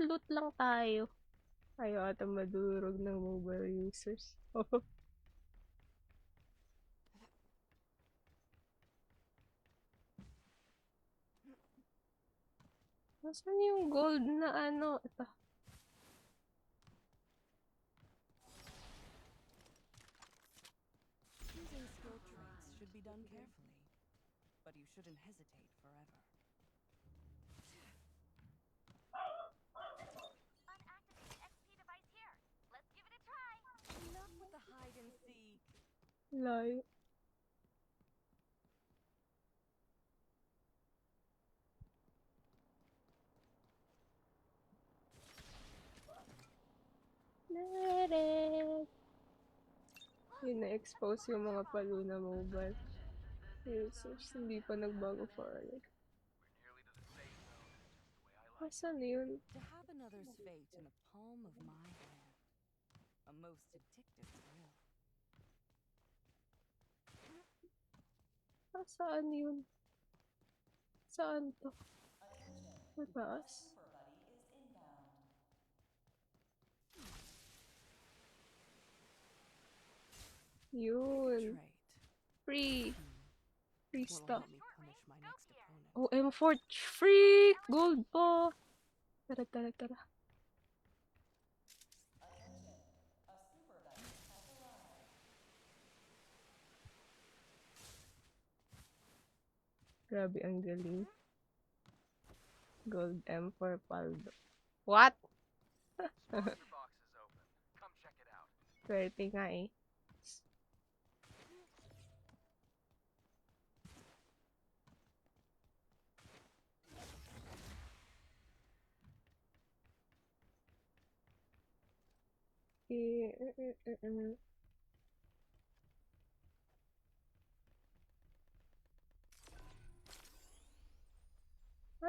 Loot lang tayo. Ayaw ata madurog ng mobile users. Nasaan yung gold na ano? Ito. Choosing skill traits should be done carefully. But you shouldn't hesitate forever. Unactivated XP device here. Let's give it a try. Enough with the hide and seek. Layo. Narek! Yun na-expose yung mga Paluna mobile users. Hindi pa nagbago Firelight. We're nearly to the safe zone. Just the way I like. Asan yun? To have another's fate in the palm of my hand. A most addictive thrill. Saan yun? Saan to? Mataas? Yun. Trait. Free. Free What'll stuff. help me punish my next opponent? Oh, M4. Free! Gold pa! Tara, tara, tara. Grabe, ang galing. Gold M4 Paldo. What? Sponsor box is open. Come check it out. Swerte nga eh. Eh.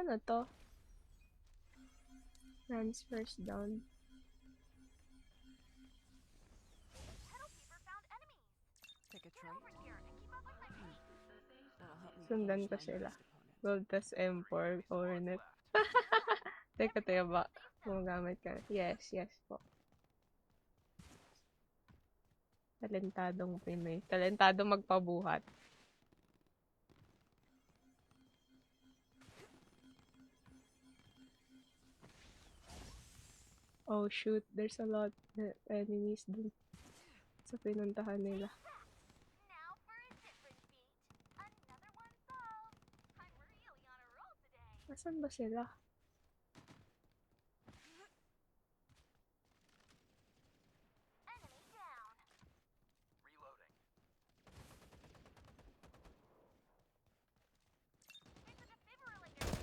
Ano to? Transfers down. Pick a trait. That'll help me Sundan gauge ko my sila. nearest opponent. Voltas M4 Hornet. Teka ba? Gumagamit ka. Yes, yes po. Talentadong Pinoy. Talentadong magpabuhat. Oh shoot, there's a lot of enemies dun sa pinuntahan nila. Now for a different beat. Another one solved. I'm really on a roll today. Nasaan ba sila? Enemy down. Reloading. It's a defibrillator.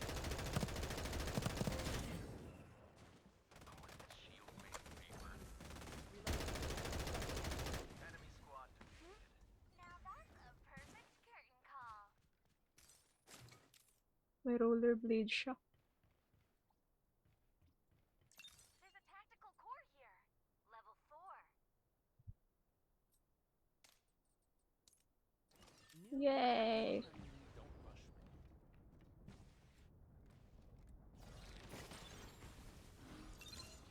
Shield made paper. Enemy squad defeated. Now that's a perfect curtain call. May rollerblade siya. There's a tactical core here. Level 4. Yay! Don't rush me.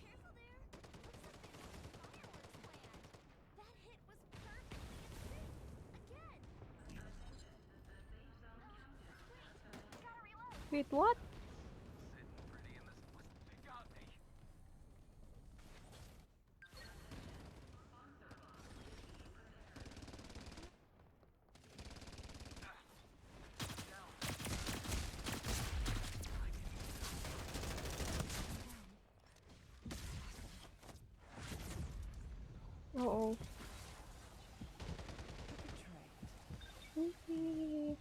Careful there. Looks like there's some fireworks planned. That hit was perfectly in sync. Again. Wait, gotta reload. Wait, what? Sitting pretty in this. They got me. Oo. Pick a trait.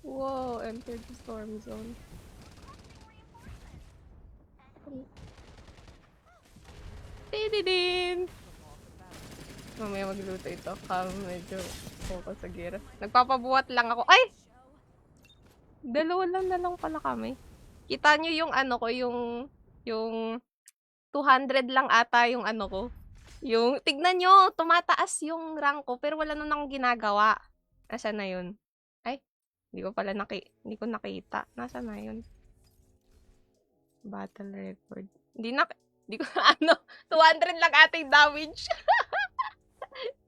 Whoa, entered the storm zone. Tididin! Mamaya magluto ito. Medyo focus sa gira. Nagpapabuhat lang ako. Ay! Dalawa lang na lang pala kami. Kita nyo yung ano ko, yung 200 lang ata yung ano ko. Yung, tignan nyo, tumataas yung rank ko, pero wala nun akong ginagawa. Nasaan na yun? Ay, hindi ko nakita. Nasaan na yun? Battle record. Hindi ko, ano, 200 lang ating damage.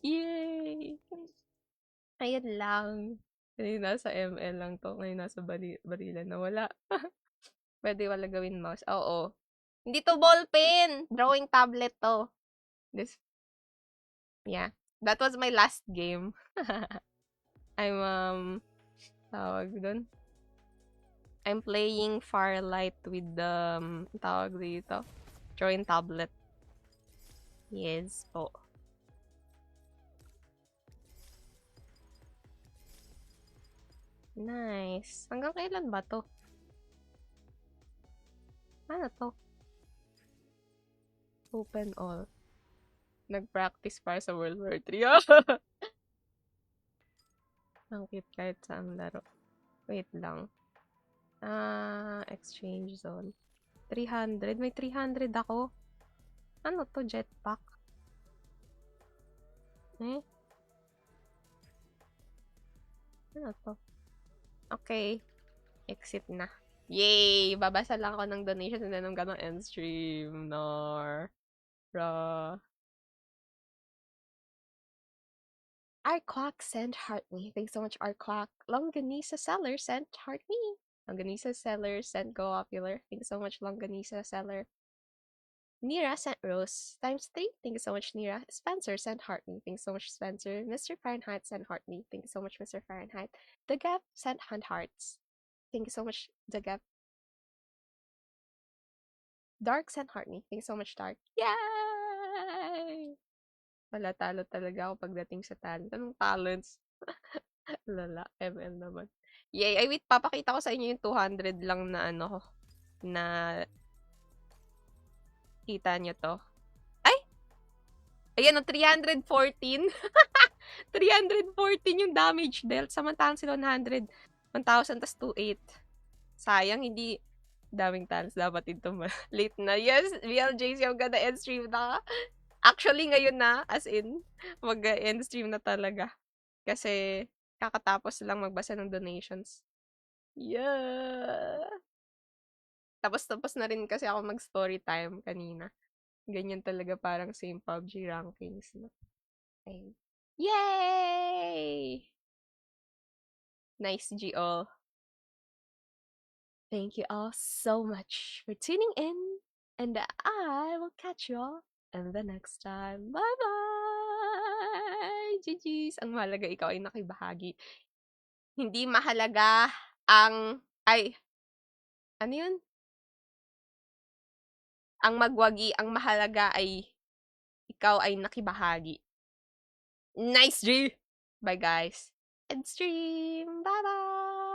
Yay! Ayun lang. Ngayon nasa ML lang to. Ngayon nasa barilan na wala. Pwede wala gawin mouse. Oo. Hindi to ballpen! Drawing tablet to. Yeah. That was my last game. I'm, tawag dun. I'm playing Firelight with the, tawag dito, drawing tablet. Yes po. Nice. Hanggang kailan ba to? Ano to? Open all. Nag-practice para sa World War 3. Ang cute kahit saan laro. Wait lang. Exchange zone. 300. May 300 ako. Ano to? Jetpack? Eh? Ano to? Okay. Exit na. Yay! Babasa lang ako ng donation and then I'm gonna end stream. Nar. Ra. Arquack sent heart me. Thanks so much, Arquack. Longanisa Seller sent heart me. Longanisa Seller sent Go Popular. Thanks so much, Longanisa Seller. Nira sent Rose times 3. Thank you so much, Nira. Spencer sent heart me. Thanks so much, Spencer. Mr. Fahrenheit sent heart me. Thank you so much, Mr. Fahrenheit. The Gap sent hunt hearts. Thank you so much, The Gap. Dark sent heart me. Thank you so much, Dark. Yay! Wala, talo talaga ako pagdating sa talent. Anong talents? Lala, ML naman. Yay! Ay, wait, papakita ko sa inyo yung 200 lang na ano, na kita nyo to. Ay! Ayan, 314. 314 yung damage dealt. Samantalang sila 1,000 tas 2,800. Sayang, hindi daming tiles. Dapat ito late na. Yes, VLJC, I'm gonna end stream na. Actually, ngayon na. As in, mag-end stream na talaga. Kasi, kakatapos lang magbasa ng donations. Yeah! Tapos na rin kasi ako mag-story time kanina. Ganyan talaga parang same PUBG rankings. No? Ayun. Yay! Nice, G.O. Thank you all so much for tuning in. And I will catch you all in the next time. Bye-bye! GG's! Ang mahalaga, ikaw ay nakibahagi. Hindi mahalaga ang... Ay, ano yun? Ang magwagi, ang mahalaga ay ikaw ay nakibahagi. Nice, G! Bye, guys. End stream! Bye-bye!